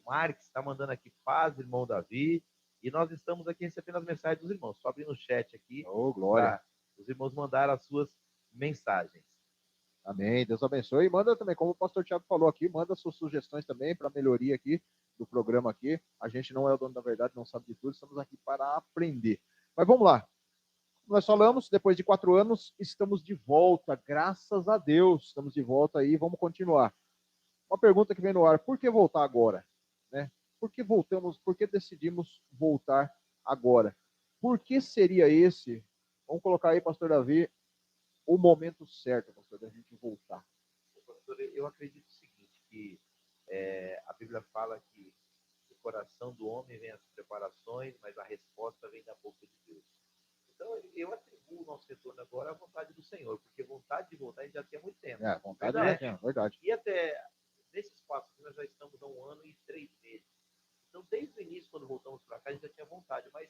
Marques está mandando aqui paz, irmão Davi. E nós estamos aqui recebendo as mensagens dos irmãos. Só abrindo o chat aqui. Glória. Os irmãos mandaram as suas mensagens. Amém. Deus abençoe. E manda também, como o pastor Thiago falou aqui, manda suas sugestões também para melhoria aqui do programa aqui. A gente não é o dono da verdade, não sabe de tudo. Estamos aqui para aprender. Mas vamos lá. Nós falamos, depois de 4 anos, estamos de volta. Graças a Deus. Estamos de volta aí. Vamos continuar. Uma pergunta que vem no ar. Por que voltar agora? Né? Por que voltamos? Por que decidimos voltar agora? Por que seria esse? Vamos colocar aí, pastor Davi, o momento certo, pastor, da gente voltar. Pastor, eu acredito o seguinte, que a Bíblia fala que o coração do homem vem as preparações, mas a resposta vem da boca de Deus. Então, eu atribuo o nosso retorno agora à vontade do Senhor, porque vontade de voltar a gente já tinha muito tempo. Vontade já tinha, verdade. E até nesse espaço aqui, nós já estamos há 1 ano e 3 meses. Então, desde o início, quando voltamos para cá, a gente já tinha vontade, mas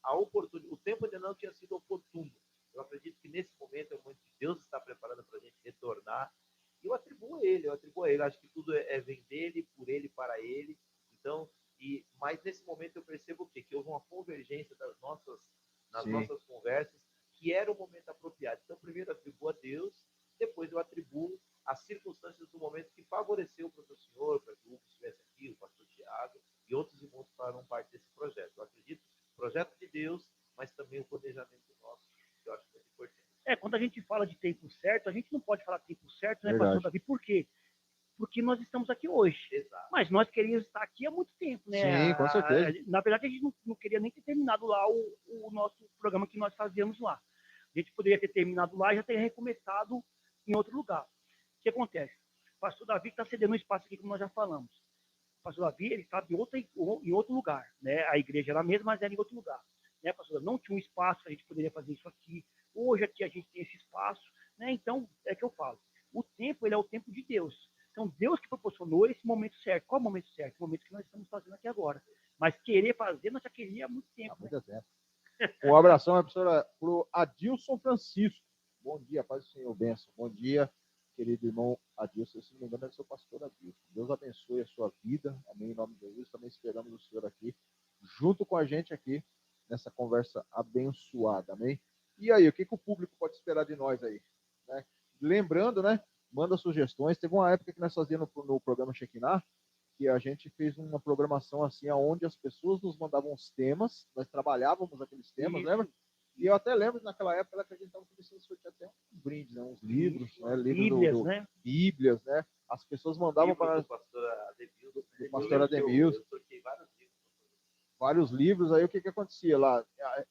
a oportunidade, o tempo ainda não tinha sido oportuno. Eu acredito que nesse momento é o momento que Deus está preparando para a gente retornar. E eu atribuo a ele. Acho que tudo vem dele, por ele, para ele. Então, mas nesse momento eu percebo o quê? Que houve uma convergência nas nossas conversas, que era o momento apropriado. Então, primeiro eu atribuo a Deus, depois eu atribuo as circunstâncias do momento que favoreceu para o senhor, para que o Hugo estivesse aqui, o pastor Tiago e outros irmãos farão parte desse projeto. Eu acredito, projeto de Deus, mas também o planejamento nosso, que eu acho muito importante. Quando a gente fala de tempo certo, a gente não pode falar tempo certo, né, pastor Davi? Por quê? Porque nós estamos aqui hoje. Exato. Mas nós queríamos estar aqui há muito tempo, né? Sim, com certeza. Na verdade, a gente não queria nem ter terminado lá o nosso programa que nós fazíamos lá. A gente poderia ter terminado lá e já ter recomeçado em outro lugar. O que acontece? O pastor Davi está cedendo um espaço aqui, como nós já falamos. O pastor Davi, ele estava em outro lugar, né? A igreja era a mesma, mas era em outro lugar. Né, pastor? Não tinha um espaço que a gente poderia fazer isso aqui. Hoje aqui a gente tem esse espaço, né? Então, é que eu falo. O tempo, ele é o tempo de Deus. Então, Deus que proporcionou esse momento certo. Qual é o momento certo? O momento que nós estamos fazendo aqui agora. Mas querer fazer, nós já queríamos há muito tempo. Há muito tempo. Um abração, professora, para o Adilson Francisco. Bom dia, paz do Senhor, bênção. Bom dia, querido irmão Adilson. Se não me engano, é seu pastor Adilson. Deus abençoe a sua vida. Amém, em nome de Jesus. Também esperamos o Senhor aqui, junto com a gente aqui, nessa conversa abençoada. Amém? E aí, o que o público pode esperar de nós aí? Né? Lembrando, né? Manda sugestões. Teve uma época que nós fazíamos no programa Shekinah, que a gente fez uma programação assim, onde as pessoas nos mandavam os temas, nós trabalhávamos aqueles temas, lembra? E eu até lembro naquela época que a gente estava começando a sortear até uns brindes, né? Uns livros, né? Bíblias, né? Bíblias, né? As pessoas mandavam para o pastor Ademilson. O pastor Ademilson. Eu sorteei vários livros, aí o que acontecia lá?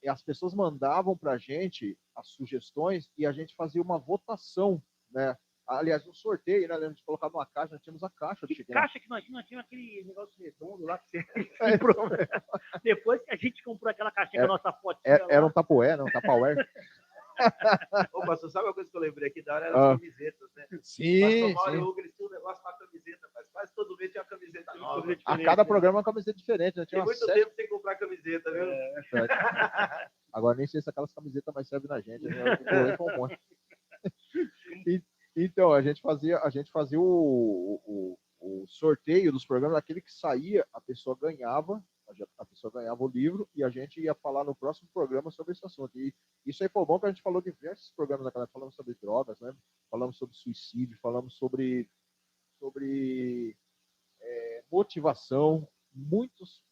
As pessoas mandavam para a gente as sugestões e a gente fazia uma votação, né? Aliás, um sorteio, né? A gente colocava numa caixa, nós tínhamos a caixa. Que caixa que nós tínhamos aquele negócio redondo lá que você... Depois que a gente comprou aquela caixinha com a nossa fotinha era um tapoé, não? Um tapaué. Ô, pastor, sabe uma coisa que eu lembrei aqui da hora? Eram as camisetas, né? Sim, Pastor Mauro e o Hugo, eles tinham um negócio com a camiseta, mas quase todo mês tinha uma camiseta nova. A cada programa uma camiseta diferente. Né? Tinha muito tempo sem comprar camiseta, viu? Agora nem sei se aquelas camisetas mais servem na gente. Né? Então, a gente fazia o sorteio dos programas, aquele que saía, a pessoa ganhava o livro e a gente ia falar no próximo programa sobre esse assunto. E isso aí foi bom que a gente falou de diversos programas naquela época, falamos sobre drogas, né? Falamos sobre suicídio, falamos sobre motivação. Muitos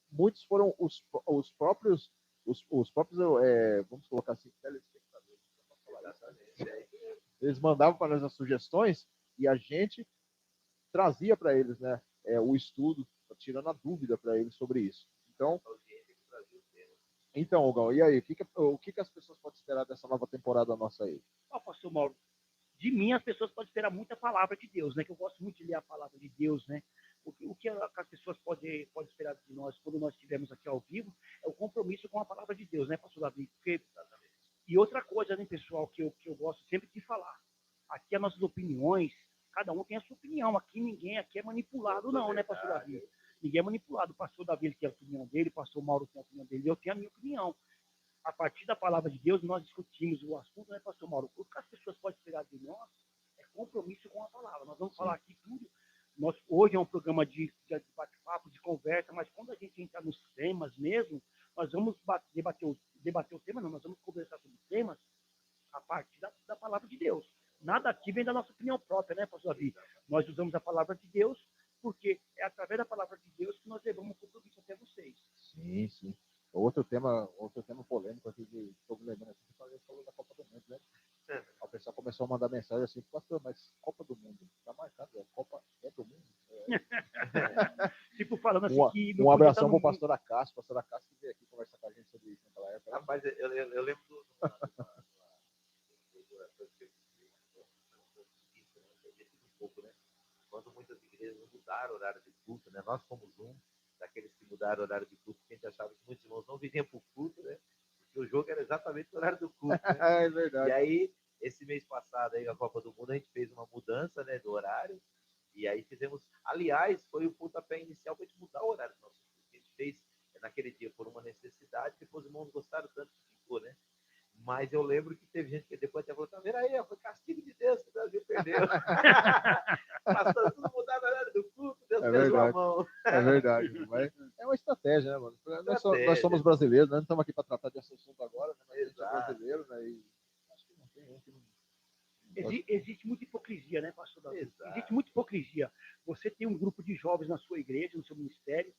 foram os próprios, vamos colocar assim, telespectadores. Eles mandavam para nós as sugestões e a gente trazia para eles, né, o estudo, tirando a dúvida para eles sobre isso. Então, Hugo, e aí, o que as pessoas podem esperar dessa nova temporada nossa aí? Pastor Mauro, de mim as pessoas podem esperar muita palavra de Deus, né? Que eu gosto muito de ler a palavra de Deus, né? O que as pessoas podem esperar de nós quando nós estivermos aqui ao vivo é o compromisso com a palavra de Deus, né, pastor Davi? E outra coisa, né, pessoal, que eu gosto sempre de falar. Aqui as nossas opiniões, cada um tem a sua opinião. Aqui ninguém é manipulado, não, né, pastor Davi? Ninguém é manipulado. O pastor Davi ele tem a opinião dele, o pastor Mauro tem a opinião dele, eu tenho a minha opinião. A partir da palavra de Deus, nós discutimos o assunto, né, pastor Mauro? O que as pessoas podem esperar de nós é compromisso com a palavra. Nós vamos falar aqui tudo. Hoje é um programa de bate-papo, de conversa, mas quando a gente entrar nos temas mesmo, nós vamos debater o tema, não, nós vamos conversar sobre temas a partir da palavra de Deus. Nada aqui vem da nossa opinião própria, né, pastor Davi? Nós usamos a palavra de Deus porque é através da palavra de Deus que nós levamos o compromisso até vocês. Sim, sim. Outro tema polêmico aqui que estou me lembrando aqui, que falou da Copa do Mundo, né? O pessoal começou a mandar mensagem assim, pastor, mas Copa do Mundo, tá marcado, a Copa é do mundo. Tipo, falando assim que... Um abração pro pastor Acácio que veio aqui conversar com a gente sobre isso naquela época. Rapaz, eu lembro do... Quando muitas igrejas mudaram o horário de culto, né? Nós fomos daqueles que mudaram o horário de culto, que a gente achava que muitos irmãos não viriam para o culto, né? Porque o jogo era exatamente o horário do culto, né? É verdade. E aí, esse mês passado, aí, a Copa do Mundo, a gente fez uma mudança, né, do horário, e aí fizemos, aliás, foi o pontapé inicial para a gente mudar o horário do nosso culto. A gente fez naquele dia por uma necessidade, depois os irmãos gostaram tanto que ficou, né? Mas eu lembro que teve gente que depois até falou, tá vendo aí, foi castigo de Deus que o Brasil perdeu. Pastor, tudo mudar na hora do culto, Deus pesou a mão. É verdade, mas é uma estratégia, né, mano? Nós somos brasileiros, né? Não estamos aqui para tratar desse assunto agora, né? Mas a gente é brasileiro, né? E acho que não tem um que não... Existe muita hipocrisia, né, pastor Davi? Existe muita hipocrisia. Você tem um grupo de jovens na sua igreja, no seu ministério,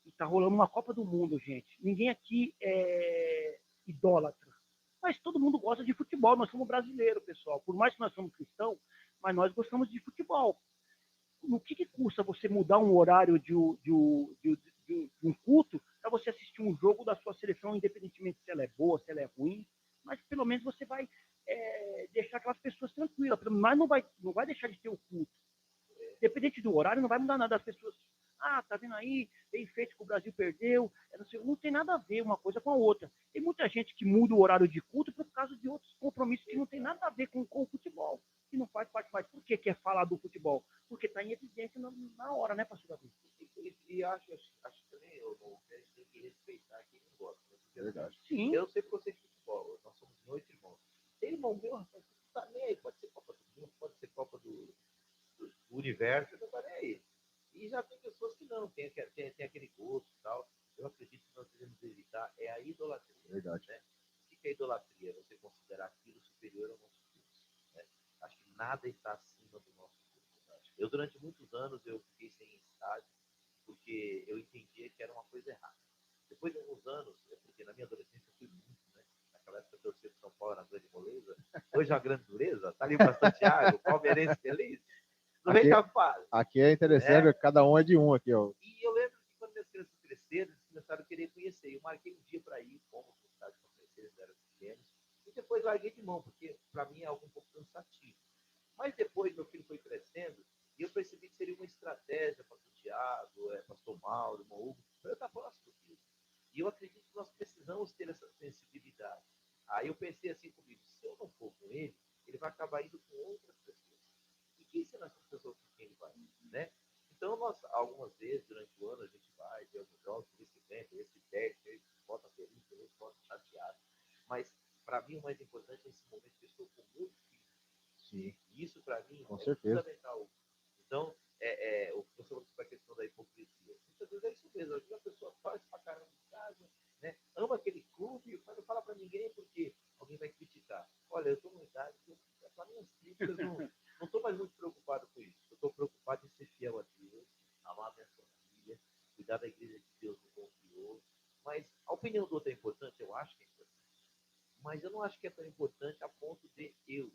e está rolando uma Copa do Mundo, gente. Ninguém aqui é idólatra. Mas todo mundo gosta de futebol. Nós somos brasileiros, pessoal. Por mais que nós somos cristãos, mas nós gostamos de futebol. No que custa você mudar um horário de um culto para você assistir um jogo da sua seleção, independentemente se ela é boa, se ela é ruim? Mas pelo menos você vai deixar aquelas pessoas tranquilas. Mas não vai deixar de ter o culto. Independente do horário, não vai mudar nada. As pessoas, tá vendo aí, bem feito que o Brasil perdeu. Não tem nada a ver uma coisa com a outra. Tem muita gente que muda o horário de culto por causa de outros compromissos que não tem nada a ver com o futebol. Que não faz parte mais. Por que quer falar do futebol? Porque está em evidência na hora, né, pastor Davi? E acho também, a gente tem que respeitar quem não gosta. É verdade. Sim. Eu sempre gostei de futebol. Nós somos 8 irmãos. Tem irmão meu, rapaz, não tá nem aí. Pode ser Copa do Mundo, pode ser Copa do universo, não tá nem aí. E já tem pessoas que não, tem aquele gosto e tal. Eu acredito que nós devemos evitar a idolatria. Verdade. Né? O que é idolatria? Você considerar aquilo superior ao nosso Deus. Né? Acho que nada está acima do nosso Deus. Eu, durante muitos anos, eu fiquei sem estádio, porque eu entendia que era uma coisa errada. Depois de alguns anos, porque na minha adolescência eu fui muito, né? Naquela época eu torcia para São Paulo na grande moleza. Hoje é uma grande dureza, tá ali para Santiago, palmeirense feliz. Não vem capaz. Aqui é interessante, cada um é de um aqui, ó. E eu lembro que quando minhas crianças cresceram, eles começaram a querer conhecer. Eu marquei um dia para ir, fomos para o estádio para conhecer, eles eram pequenos. E depois larguei de mão, porque para mim é algo um pouco cansativo. Mas depois meu filho foi crescendo e eu percebi que seria uma estratégia para o Thiago, pastor Mauro, irmão Hugo, para eu estar próximo do filho. E eu acredito que nós precisamos ter essa sensibilidade. Aí eu pensei assim comigo, se eu não for com ele, ele vai acabar indo com outras pessoas. E quem serão essas pessoas com quem ele vai? Né? Então, nós, algumas vezes, durante o ano, a gente vai, vê alguns jogos, esse vento, esse perde, esse volta feliz, esse volta chateado. Mas, para mim, o mais importante é esse momento que eu estou com o meu filho. Sim. E isso, para mim, com é certeza. fundamental. Então, o que você falou sobre a questão da hipocrisia. Muitas vezes é isso mesmo. A pessoa faz pra caramba em casa, né? Ama aquele clube, mas não fala para ninguém porque alguém vai criticar. Olha, eu estou numa idade que as minhas críticas não estou mais muito preocupado com isso. Eu estou preocupado em ser fiel a Deus, amar a minha família, cuidar da igreja que Deus me confiou. Mas a opinião do outro é importante? Eu acho que é importante. Mas eu não acho que é tão importante a ponto de eu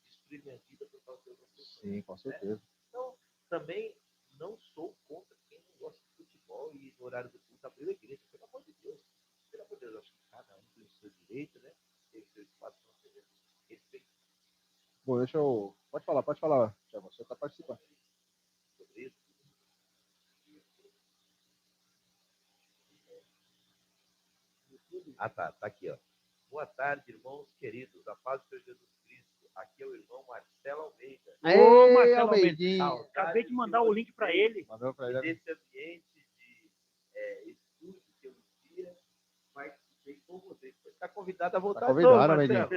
destruir minha vida por causa de outras pessoas. Sim, com certeza. Né? Então, também não sou contra quem não gosta de futebol e no horário do culto abrir a igreja. Pelo amor de Deus. Pelo amor de Deus, acho que cada um tem o seu direito, né? Tem o seu espaço para fazer respeito. Bom, deixa eu... Pode falar, Thiago, você está participando. Sobre isso. Tá aqui, ó. Boa tarde, irmãos queridos. A paz do Senhor Jesus Cristo. Aqui é o irmão Marcelo Almeida. Ô, Marcelo Almeidinha. Almeida. Acabei de mandar o link para ele. Mandou para ele. Desse ambiente de estudo que eu vivia, participei com você. Você está convidado a voltar. Está convidado, Almeidinha.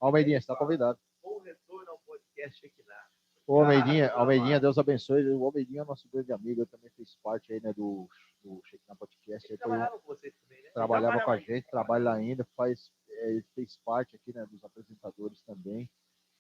Almeidinha, você está convidado. Bom retorno ao podcast aqui na... Ô, Almeidinha, Deus abençoe. O Almeidinha é nosso grande amigo, eu também fiz parte aí, né, do Shekinah Podcast. Ele trabalhava com vocês também, né? Trabalhava com a gente, trabalha ainda, ele fez parte aqui, né, dos apresentadores também.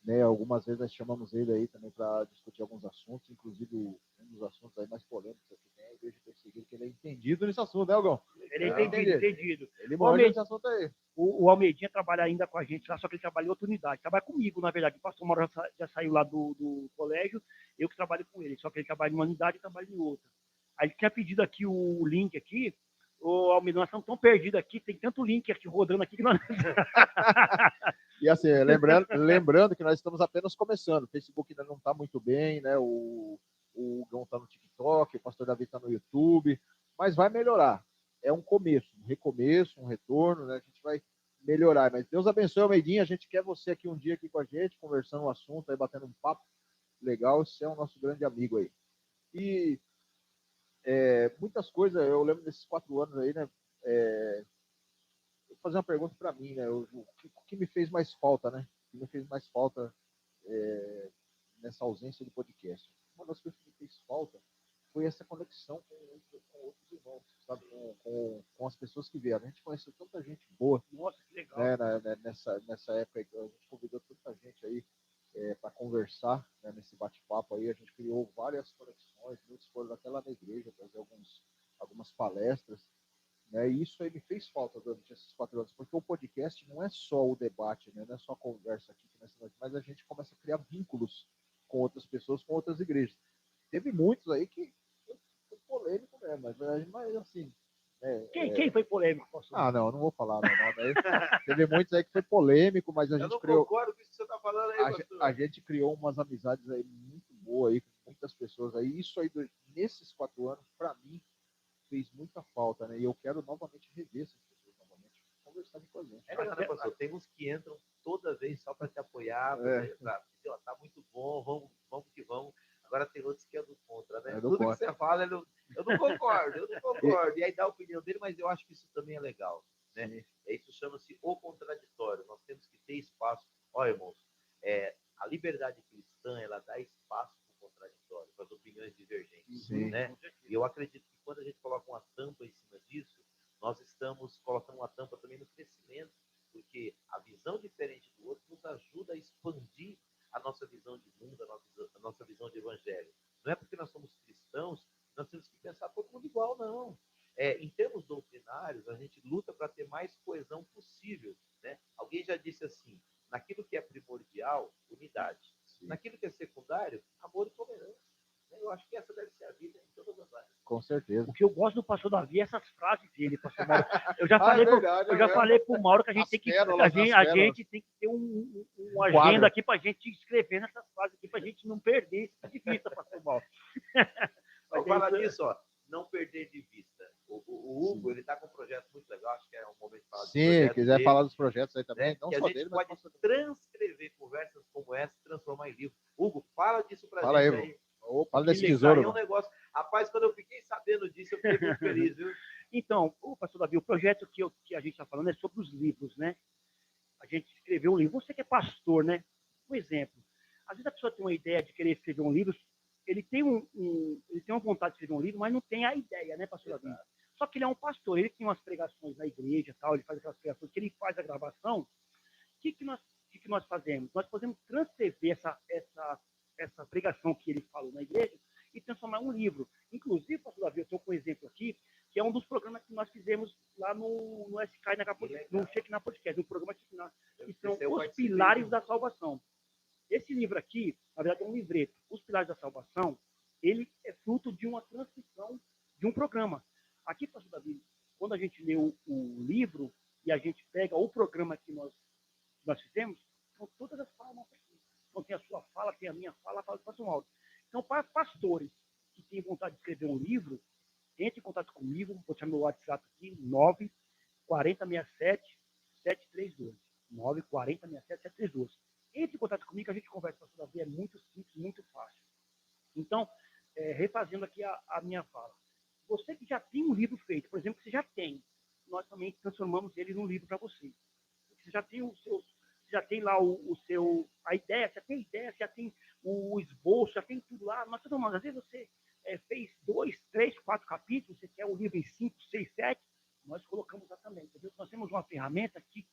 Né, algumas vezes nós chamamos ele aí também para discutir alguns assuntos, inclusive um dos assuntos aí mais polêmicos que tem a igreja perseguida, que ele é entendido nesse assunto, né, Algão? Ele é entendido. Ele manja nesse assunto aí. O Almeidinha trabalha ainda com a gente lá, só que ele trabalha em outra unidade. Trabalha comigo, na verdade. O pastor Mauro já saiu lá do colégio, eu que trabalho com ele. Só que ele trabalha em uma unidade e trabalha em outra. Aí ele tinha pedido aqui o link aqui. Ô, Almeida, nós estamos tão perdidos aqui, tem tanto link aqui rodando aqui que nós... E assim, lembrando que nós estamos apenas começando. O Facebook ainda não está muito bem, né? O Gão está no TikTok, o pastor Davi está no YouTube. mas vai melhorar. É um começo, um recomeço, um retorno, né? A gente vai melhorar. Mas Deus abençoe, Almeidinha. A gente quer você aqui um dia aqui com a gente, conversando um assunto, aí batendo um papo legal. Você é o nosso grande amigo aí. E muitas coisas, eu lembro desses 4 anos aí, né? Vou fazer uma pergunta para mim, né? O que me fez mais falta, né? O que me fez mais falta nessa ausência do podcast? Uma das coisas que me fez falta foi essa conexão com outros irmãos, sabe? Com as pessoas que vieram. A gente conheceu tanta gente boa. Nossa, que legal. Né, nessa época, a gente convidou tanta gente aí para conversar, né, nesse bate-papo aí. A gente criou várias conexões, muitos foram até lá na igreja fazer algumas palestras. Né, e isso aí me fez falta durante esses 4 anos, porque o podcast não é só o debate, né, não é só a conversa aqui, mas a gente começa a criar vínculos com outras pessoas, com outras igrejas. Teve muitos aí que foi polêmico mesmo, mas assim. Quem foi polêmico, pastor? Não vou falar meu nome aí. Teve muitos aí que foi polêmico, mas a gente criou. Eu não concordo com isso que você está falando aí, pastor. A gente criou umas amizades aí muito boas aí, com muitas pessoas aí. Isso aí, nesses 4 anos, para mim, fez muita falta, né? E eu quero novamente rever essas pessoas novamente, conversar com a gente. Né, pastor? Tem uns que entram toda vez só para te apoiar, tá muito bom, vamos que vamos. Agora tem outros que é do contra, né? Tudo que você fala, eu não concordo. E aí dá a opinião dele, mas eu acho que isso também é legal, né? Isso chama-se o contraditório. Nós temos que ter espaço. Olha, irmãos, a liberdade cristã, ela dá espaço para o contraditório, para as opiniões divergentes, né? E eu acredito que quando a gente coloca uma tampa em cima disso, nós estamos colocando uma tampa também no crescimento, porque a visão diferente do outro nos ajuda a expandir a nossa visão de mundo, a nossa visão de evangelho. Não é porque nós somos cristãos, nós temos que pensar todo mundo igual, não. Em termos doutrinários, a gente luta para ter mais coesão possível, né? Alguém já disse assim, naquilo que é primordial, unidade. Sim. Naquilo que é secundário, amor e tolerância. Eu acho que essa deve ser a vida em todas as áreas. Com certeza. O que eu gosto do pastor Davi é essas frases dele, pastor Mauro. Eu já falei para o Mauro que a gente tem que ter uma agenda aqui para a gente escrever nessas frases aqui, para a gente não perder isso de vista, pastor Mauro. Falar nisso, não perder de vista. O Hugo, ele está com um projeto muito legal, acho que é um momento de falar dos projetos. Sim, quiser falar dos projetos aí também, não que só a gente dele, pode transcrever conversas como essa e transformar em livro. Hugo, fala disso para a gente aí. Fala desse tesouro. Um negócio. Rapaz, quando eu fiquei sabendo disso, eu fiquei muito feliz, viu? Então, pastor Davi, o projeto que a gente está falando é sobre os livros, né? A gente escreveu um livro. Você que é pastor, né? Um exemplo. Às vezes a pessoa tem uma ideia de querer escrever um livro, ele tem uma vontade de escrever um livro, mas não tem a ideia, né, pastor Davi? Só que ele é um pastor, ele tem umas pregações na igreja, tal, ele faz aquelas pregações, que ele faz a gravação. O que nós fazemos? Nós podemos transcrever essa pregação que ele falou na igreja e transformar em um livro. Inclusive, pastor Davi, eu estou com um exemplo aqui, que é um dos programas que nós fizemos lá no SK, no Cheque na Podcast, um programa que são Os Pilares da Salvação. Esse livro aqui, na verdade, é um livreto. Os Pilares da Salvação, ele é fruto de uma transcrição de um programa. Aqui, pastor Davi, quando a gente lê o livro e a gente pega o programa que nós fizemos, são todas as falas nossas aqui. Então, tem a sua fala, tem a minha fala, a fala do pastor Mauro. Então, para pastores que têm vontade de escrever um livro, entre em contato comigo, vou deixar meu WhatsApp aqui, 94067-732. 94067-732. Entre em contato comigo, que a gente conversa, pastor Davi, é muito simples, muito fácil. Então, refazendo aqui a minha fala. Você que já tem um livro feito, por exemplo, que você já tem, nós também transformamos ele num livro para você. Você já tem já tem lá a ideia, você tem ideia, já tem o esboço, já tem tudo lá. Nós transformamos. Às vezes você fez 2, 3, 4 capítulos, você quer o livro em 5, 6, 7, nós colocamos lá também. Entendeu? Nós temos uma ferramenta que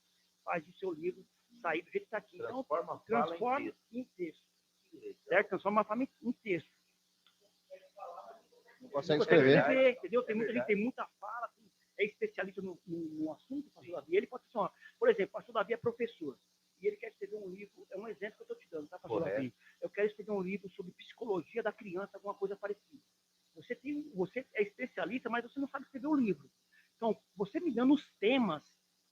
faz o seu livro sair do jeito que está aqui. Então, transforma em texto. Certo? Transforma a fala em texto. Não consegue escrever. Entendeu? Tem muita gente, tem muita fala, é especialista no assunto, pastor Davi. Ele pode ser, por exemplo, o pastor Davi é professor. E ele quer escrever um livro, é um exemplo que eu estou te dando, tá, pastor Davi? Eu quero escrever um livro sobre psicologia da criança, alguma coisa parecida. Você é especialista, mas você não sabe escrever um livro. Então, você me dando os temas,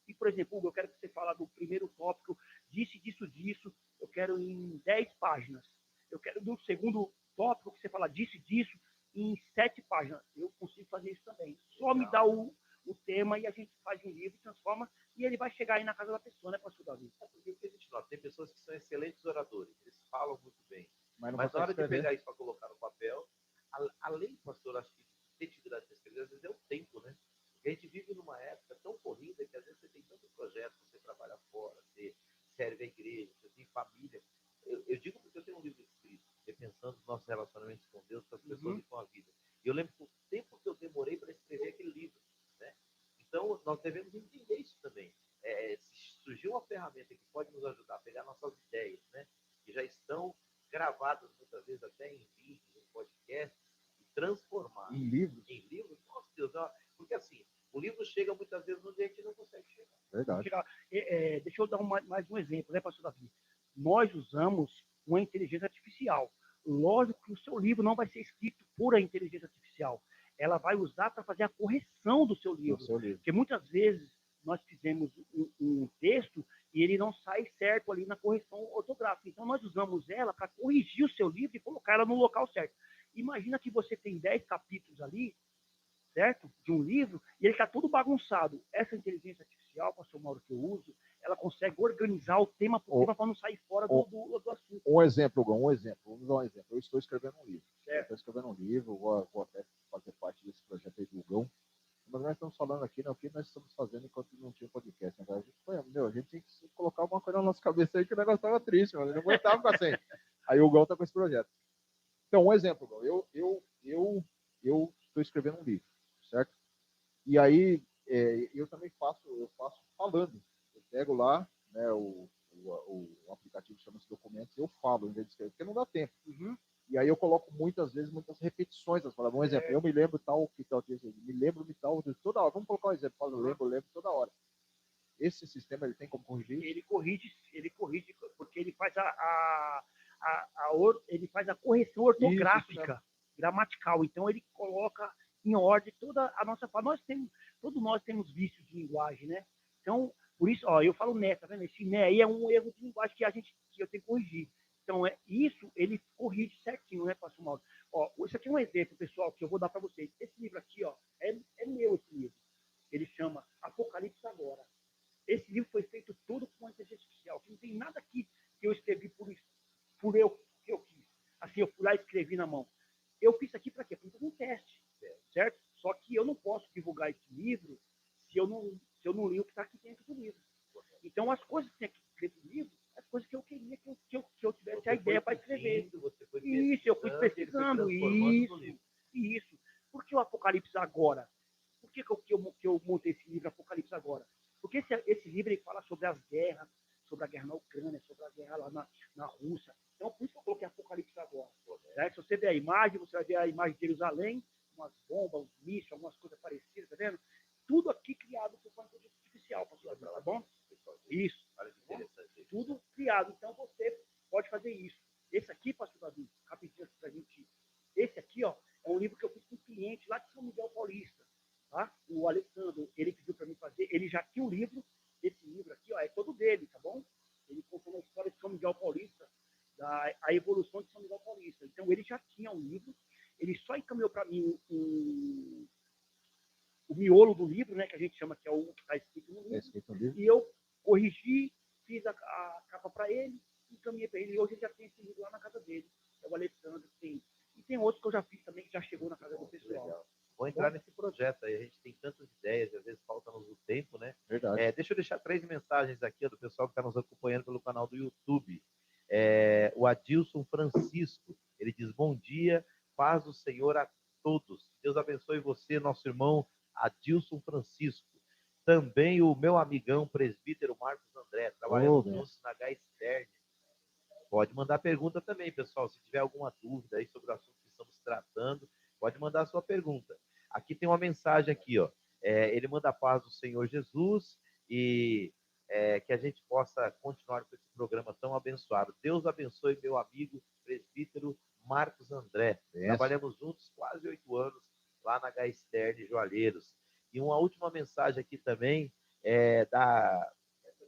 e, por exemplo, Hugo, eu quero que você fale do primeiro tópico, disso, eu quero em 10 páginas. Eu quero do segundo tópico que você fala disso e disso. em 7 páginas. Eu consigo fazer isso também. Só me dá o tema e a gente faz um livro, transforma, e ele vai chegar aí na casa da pessoa, né, pastor Davi? Porque o que a gente nota, tem pessoas que são excelentes oradores, eles falam muito bem, Mas não mas na hora de escrever. pegar isso para colocar no papel, além, pastor, acho que ter dificuldade de escrever, às vezes é o tempo, né? Porque a gente vive numa época tão corrida que às vezes você tem tanto projeto, você trabalha fora, você serve a igreja, você tem família. Eu digo porque eu tenho um livro escrito, repensando os nossos relacionamentos com Deus, com as pessoas e com a vida. E eu lembro o tempo que eu demorei para escrever aquele livro, né? Então, nós devemos entender isso também. Se surgiu uma ferramenta que pode nos ajudar a pegar nossas ideias, né? Que já estão gravadas muitas vezes até em vídeos, em podcasts, e transformar Em livros? em livros, nossa Deus, porque assim, o livro chega muitas vezes onde a gente não consegue chegar. Verdade. Deixa eu dar mais um exemplo, né, pastor Davi? Nós usamos uma inteligência artificial. Lógico que o seu livro não vai ser escrito por a inteligência artificial. Ela vai usar para fazer a correção do seu livro. Porque muitas vezes nós fizemos um texto e ele não sai certo ali na correção ortográfica. Então, nós usamos ela para corrigir o seu livro e colocar ela no local certo. Imagina que você tem 10 capítulos ali, certo? De um livro, e ele está todo bagunçado. Essa inteligência artificial, pastor Mauro, que eu uso, ela consegue organizar o tema por tema para não sair fora do assunto. Um exemplo, Gão, vamos dar um exemplo. Eu estou escrevendo um livro. Eu estou escrevendo um livro, vou até fazer parte desse projeto aí do Gão. Mas nós estamos falando aqui, né, o que nós estamos fazendo enquanto não tinha podcast. Né? A gente tinha que colocar alguma coisa na nossa cabeça aí que o negócio estava triste, mano. Eu não aguentava ficar sem. Aí o Gão está com esse projeto. Então, um exemplo, Gão. Eu estou escrevendo um livro, certo? E aí eu também faço falando. Eu pego lá, né, o aplicativo chama-se Documentos, eu falo em vez de escrever, porque não dá tempo. Uhum. E aí eu coloco muitas repetições das palavras. Um exemplo, eu me lembro tal, me lembro de tal, toda hora. Vamos colocar um exemplo, eu lembro toda hora. Esse sistema, ele tem como corrigir isso? Ele corrige, porque ele faz ele faz a correção ortográfica, gramatical. Então, ele coloca em ordem toda a nossa fala. Todos nós temos vícios de linguagem, né? Então, por isso, ó, eu falo né, tá vendo? Esse né aí é um erro de linguagem que eu tenho que corrigir. Então, isso ele corrige certinho, né, pastor Mauro? Ó, isso aqui é um exemplo, pessoal, que eu vou dar para vocês. Esse livro aqui, ó, é meu esse livro. Ele chama Apocalipse Agora. Esse livro foi feito todo com inteligência artificial. Não tem nada aqui que eu escrevi por eu que eu quis. Assim, eu fui lá e escrevi na mão. Eu fiz isso aqui para quê? Para fazer um teste, certo? Só que eu não posso divulgar esse livro se eu não li o que está aqui dentro do livro. Então, as coisas que tem aqui dentro do livro, as coisas que eu queria que eu tivesse a ideia para escrever. Isso, eu fui pesquisando. Isso. Por que o Apocalipse Agora? Por que eu montei esse livro Apocalipse Agora? Porque esse livro ele fala sobre as guerras, sobre a guerra na Ucrânia, sobre a guerra lá na Rússia. Então, por isso que eu coloquei Apocalipse Agora. Né? Se você ver a imagem, você vai ver a imagem de Jerusalém, umas bombas, uns mísseis, algumas coisas parecidas, tá vendo? Tudo aqui criado por inteligência artificial, pastor, tá bom? Isso. Tudo criado. Então, você pode fazer isso. Esse aqui, pastor Davi, rapidinho pra gente. Esse aqui, ó, é um livro que eu fiz com um cliente lá de São Miguel Paulista. Tá? O Alessandro, ele pediu para mim fazer, ele já tinha um livro, esse livro aqui, ó, é todo dele, tá bom? Ele contou uma história de São Miguel Paulista, a evolução de São Miguel Paulista. Então, ele já tinha um livro, ele só encaminhou para mim o miolo do livro, né, que a gente chama que é o que está escrito no livro, e eu corrigi, fiz a capa para ele, encaminhei para ele, e hoje ele já tem esse livro lá na casa dele, é o Alessandro, tem. E tem outros que eu já fiz também, que já chegou na casa do pessoal. Legal. Vou entrar nesse projeto aí, a gente tem tantas ideias, às vezes falta-nos o tempo, né? Verdade. Deixa eu deixar 3 mensagens aqui do pessoal que está nos acompanhando pelo canal do YouTube. O Adilson Francisco, ele diz, bom dia, paz do Senhor a todos. Deus abençoe você, nosso irmão Adilson Francisco. Também o meu amigão, presbítero Marcos André, trabalhando juntos na Gaisterne. Pode mandar pergunta também, pessoal, se tiver alguma dúvida aí sobre o assunto que estamos tratando, pode mandar a sua pergunta. Aqui tem uma mensagem aqui, ó. Ele manda a paz do Senhor Jesus e que a gente possa continuar com esse programa tão abençoado. Deus abençoe meu amigo presbítero Marcos André. Trabalhamos juntos quase 8 anos lá na Gaisterne Joalheiros. E uma última mensagem aqui também essa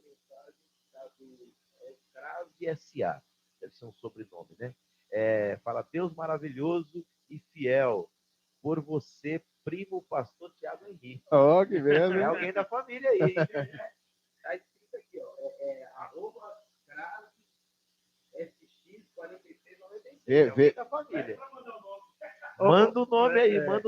mensagem do Crave S.A. Deve ser um sobrenome, né? Fala, Deus maravilhoso e fiel. por você, primo pastor Tiago Henrique. Ó, que mesmo. É alguém da família aí. Tá escrito aqui, ó. Arroba SX4696. É alguém da família. Manda o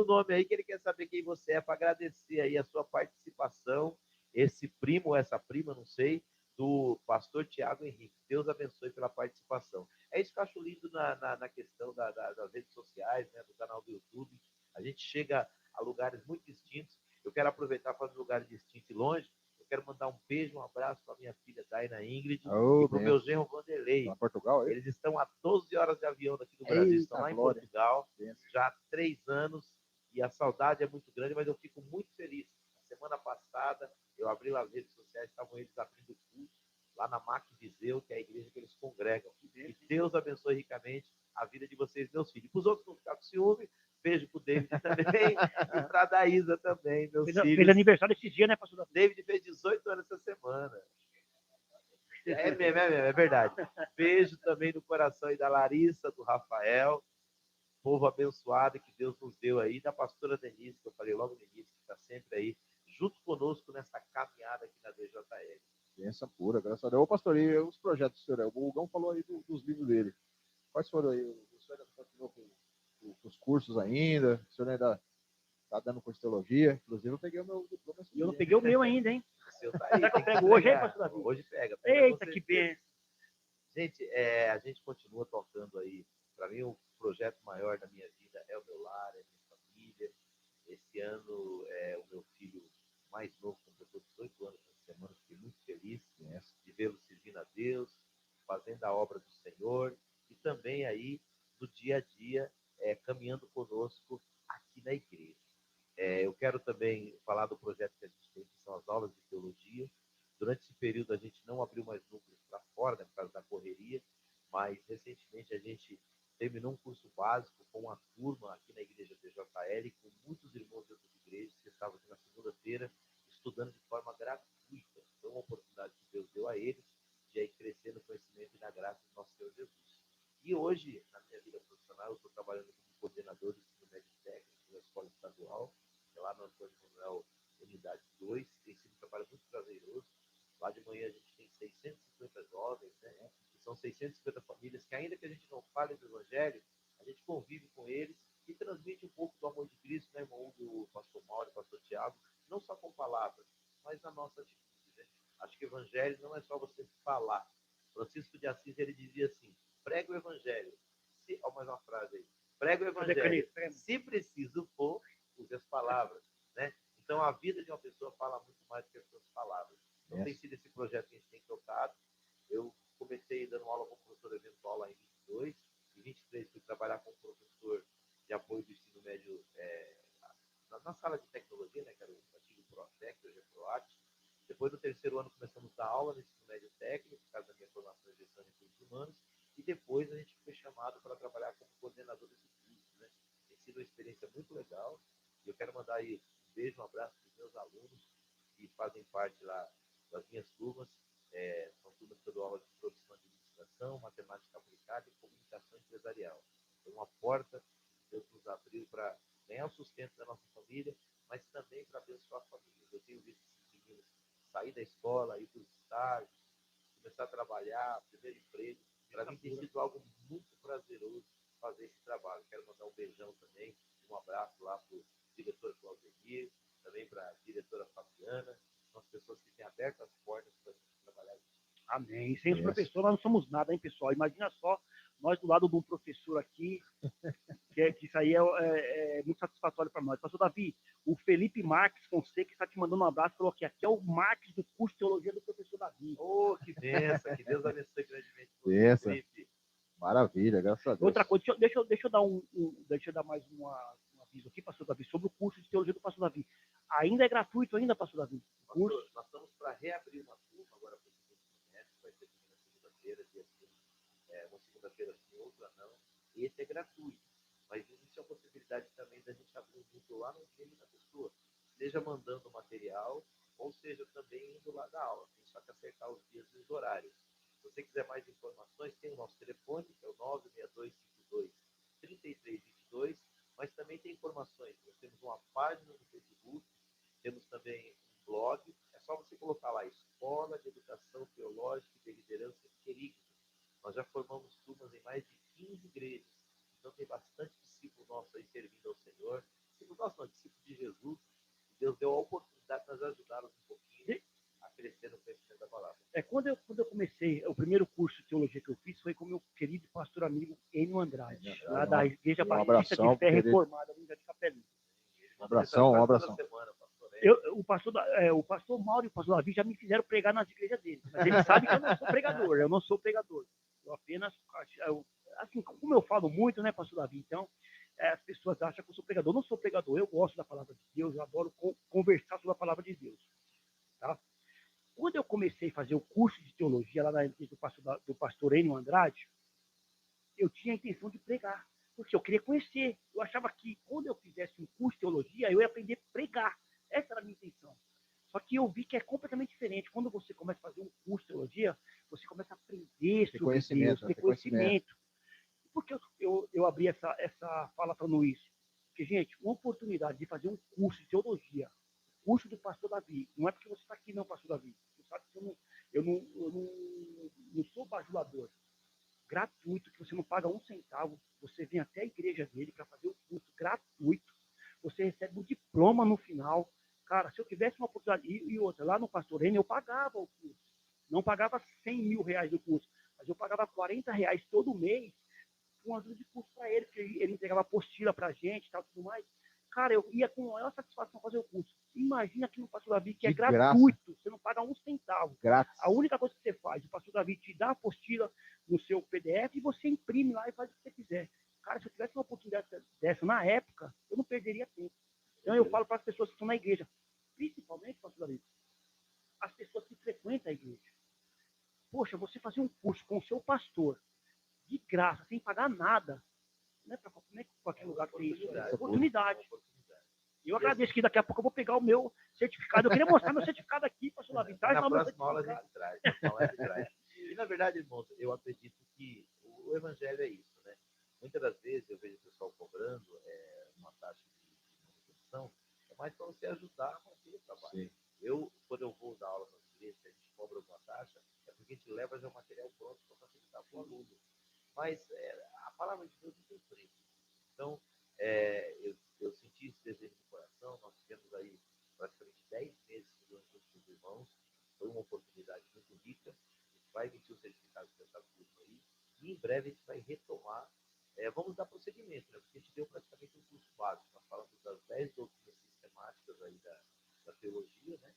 nome aí que ele quer saber quem você é para agradecer aí a sua participação. Esse primo ou essa prima, não sei, do pastor Tiago Henrique. Deus abençoe pela participação. É isso que eu acho lindo na questão das redes sociais, né, do canal do YouTube. A gente chega a lugares muito distintos. Eu quero aproveitar para lugares distintos e longe. Eu quero mandar um beijo, um abraço para minha filha Daina Ingrid e para o meu genro Vanderlei. Lá em Portugal, Eles estão a 12 horas de avião daqui do Brasil, estão lá em Portugal, já há 3 anos, e a saudade é muito grande, mas eu fico muito feliz. Semana passada, eu abri lá as redes sociais, estavam eles abrindo culto lá na MAC Viseu, que é a igreja que eles congregam. E Deus abençoe ricamente a vida de vocês, meus filhos. Para os outros não ficar com ciúme, beijo para o David também, e para a Daísa também, meus filhos. Fez aniversário esse dia, né, pastor Davi? David fez 18 anos essa semana. É mesmo, é verdade. Beijo também no coração aí da Larissa, do Rafael, povo abençoado que Deus nos deu aí, da pastora Denise, que eu falei logo no início, que está sempre aí, junto conosco nessa caminhada aqui na DJL. Bênção pura, graças a Deus. Ô, pastor, e os projetos do senhor? O Hugão falou aí dos livros dele. Quais foram aí? O senhor ainda continuou com os cursos ainda? O senhor ainda está dando curso de teologia? Inclusive, eu peguei o meu diploma. E eu não peguei o meu ainda, hein? O seu tá aí. Será que eu pego hoje, hein, pastor Davi? Hoje pega. Eita, que bênção. Gente, a gente continua tocando aí. Para mim, o projeto maior da minha vida é o meu lar, é a minha família. Esse ano, o meu filho mais novo completou 18 anos essa semana. Fiquei muito feliz de vê-lo servindo a Deus, fazendo a obra do Senhor e também aí no dia a dia, caminhando conosco aqui na igreja. Eu quero também falar do projeto que a gente tem, que são as aulas de teologia. Durante esse período, a gente não abriu mais núcleos para fora, né, por causa da correria, mas recentemente a gente terminou um curso básico com uma turma aqui na igreja DJL, com muitos irmãos de outras igrejas que estavam aqui na segunda-feira, estudando de forma gratuita. Foi uma oportunidade que Deus deu a eles de aí crescer no conhecimento e na graça do nosso Senhor Jesus. E hoje, na minha vida profissional, eu estou trabalhando como coordenador do ensino médio técnico da escola estadual, lá no Antônio Manuel, unidade 2, tem sido um trabalho muito prazeroso. Lá de manhã a gente tem 650 jovens, né? Que são 650 famílias que, ainda que a gente não fale do Evangelho, a gente convive com eles e transmite um pouco do amor de Cristo, né, irmão? Do pastor Mauro, pastor Tiago, não só com palavras, mas na nossa atitude, né? Acho que o Evangelho não é só você falar. Francisco de Assis, ele dizia assim: prega o Evangelho. Olha mais uma frase aí. Prega o Evangelho. Se preciso for, use as palavras, né? Então, a vida de uma pessoa fala muito mais do que as suas palavras. Então, tem sido esse projeto que a gente tem tocado. Eu comecei dando aula como professor eventual lá em 22, em 23 fui trabalhar como professor de apoio do ensino médio na sala de tecnologia, né, que era o antigo ProTec, hoje é ProAt. Depois do terceiro ano começamos a dar aula no ensino médio técnico, por causa da minha formação em gestão de recursos humanos, e depois a gente foi chamado para trabalhar como coordenador desse curso, né? Tem sido uma experiência muito legal. E eu quero mandar aí um beijo, um abraço para os meus alunos que fazem parte lá das minhas turmas. São turmas que eu dou aula de profissão de administração, matemática aplicada e comunicação empresarial. É uma porta que Deus nos abriu para ganhar o sustento da nossa família, mas também para abençoar a família. Eu tenho visto esses meninos sair da escola, ir para os estágios, começar a trabalhar, primeiro emprego. Para mim tem sido algo muito prazeroso fazer esse trabalho. Quero mandar um beijão também, um abraço lá para o diretor Claudemir, também para a diretora Fabiana. São as pessoas que têm aberto as portas para a gente trabalhar. Amém. Sem os professores nós não somos nada, hein, pessoal? Imagina só, nós do lado de um professor aqui, que isso aí é muito satisfatório para nós. Pastor Davi, o Felipe Marques Fonseca está te mandando um abraço, falou que aqui é o Marques do curso de teologia do professor Davi. Oh, que benção, que Deus abençoe grandemente você, Felipe. Maravilha, graças a Deus. Outra coisa, deixa eu dar mais um aviso aqui, pastor Davi, sobre o curso de teologia do pastor Davi. Ainda é gratuito ainda, pastor Davi? Pastor, nós estamos para reabrir uma turma agora para o segundo semestre, vai ser na segunda-feira, dia 5, uma segunda-feira sim, outra não. Esse é gratuito, mas existe a possibilidade também da gente abrir um grupo lá no game da pessoa, seja mandando material, ou seja também indo lá dar aula. Tem só que acertar os dias e os horários. Se você quiser mais informações, tem o nosso telefone, que é o 96252-3322, mas também tem informações. Nós temos uma página no Facebook, temos também um blog. É só você colocar lá, Escola de Educação Teológica e de Liderança Querigma. Nós já formamos turmas em mais de 15 igrejas. Então tem bastante discípulo nosso aí servindo ao Senhor. Discípulo nosso não, discípulo de Jesus. Deus deu a oportunidade de nós ajudá-los um pouquinho a crescer no conhecimento da palavra. Quando eu comecei, o primeiro curso de teologia que eu fiz foi com meu querido pastor amigo Enio Andrade, lá da Igreja Batista de Fé Reformada, no Jardim Capelinha. Um abração. O pastor Mauro e o pastor Davi já me fizeram pregar nas igrejas deles, mas eles sabem que eu não sou pregador. Eu apenas, assim, como eu falo muito, né, pastor Davi, então, as pessoas acham que eu sou pregador. Eu não sou pregador, eu gosto da palavra de Deus, eu adoro conversar sobre a palavra de Deus. Tá? Quando eu comecei a fazer o curso de teologia lá na igreja do pastor Enio Andrade, eu tinha a intenção de pregar, porque eu queria conhecer. Eu achava que quando eu fizesse um curso de teologia, eu ia aprender a pregar. Essa era a minha intenção. Só que eu vi que é completamente diferente. Quando você começa a fazer um curso de teologia, você começa a aprender sobre Deus, ter conhecimento. Por que eu abri essa fala falando isso? Porque, gente, uma oportunidade de fazer um curso de teologia, curso do pastor Davi, não é porque você está aqui não, pastor Davi. Você sabe que eu não sou bajulador. Gratuito, que você não paga um centavo, você vem até a igreja dele para fazer o curso gratuito, você recebe um diploma no final. Cara, se eu tivesse uma oportunidade, e outra, lá no Pastor Enio eu pagava o curso, não pagava 100 mil reais do curso, mas eu pagava 40 reais todo mês com ajuda de curso para ele, porque ele entregava apostila para a gente e tal, tudo mais. Cara, eu ia com a maior satisfação fazer o curso. Imagina aqui no Pastor Davi, que é gratuito, você não paga um centavo. Grátis. A única coisa que você faz, o Pastor Davi te dá a apostila no seu PDF e você imprime lá e faz o que você quiser. Cara, se eu tivesse uma oportunidade dessa na época, eu não perderia tempo. Então eu falo para as pessoas que estão na igreja, principalmente, Pastor Davi, as pessoas que frequentam a igreja. Poxa, você fazer um curso com o seu pastor, de graça, sem pagar nada, não é para qualquer lugar que tem isso. É oportunidade. Eu agradeço que daqui a pouco eu vou pegar o meu certificado. Eu queria mostrar meu certificado aqui, pastor Davi. Na próxima aula a gente traz. E, na verdade, irmãos, eu acredito que o evangelho é isso, né? Muitas das vezes eu vejo o pessoal cobrando uma taxa de manutenção, é mais para você ajudar a manter o trabalho. Sim. Quando eu vou dar aula nas igrejas, a gente cobra alguma taxa, é porque a gente leva já o material pronto para facilitar para o aluno. Mas a palavra de Deus não tem preço. Então, eu senti esse desejo no coração. Nós tivemos aí praticamente 10 meses estudando junto com os irmãos. Foi uma oportunidade muito rica. A gente vai emitir o certificado dessa turma aí. E em breve a gente vai retomar. Vamos dar prosseguimento, né? Porque a gente deu praticamente um curso básico. Nós falamos das 10 doutrinas sistemáticas aí da teologia, né?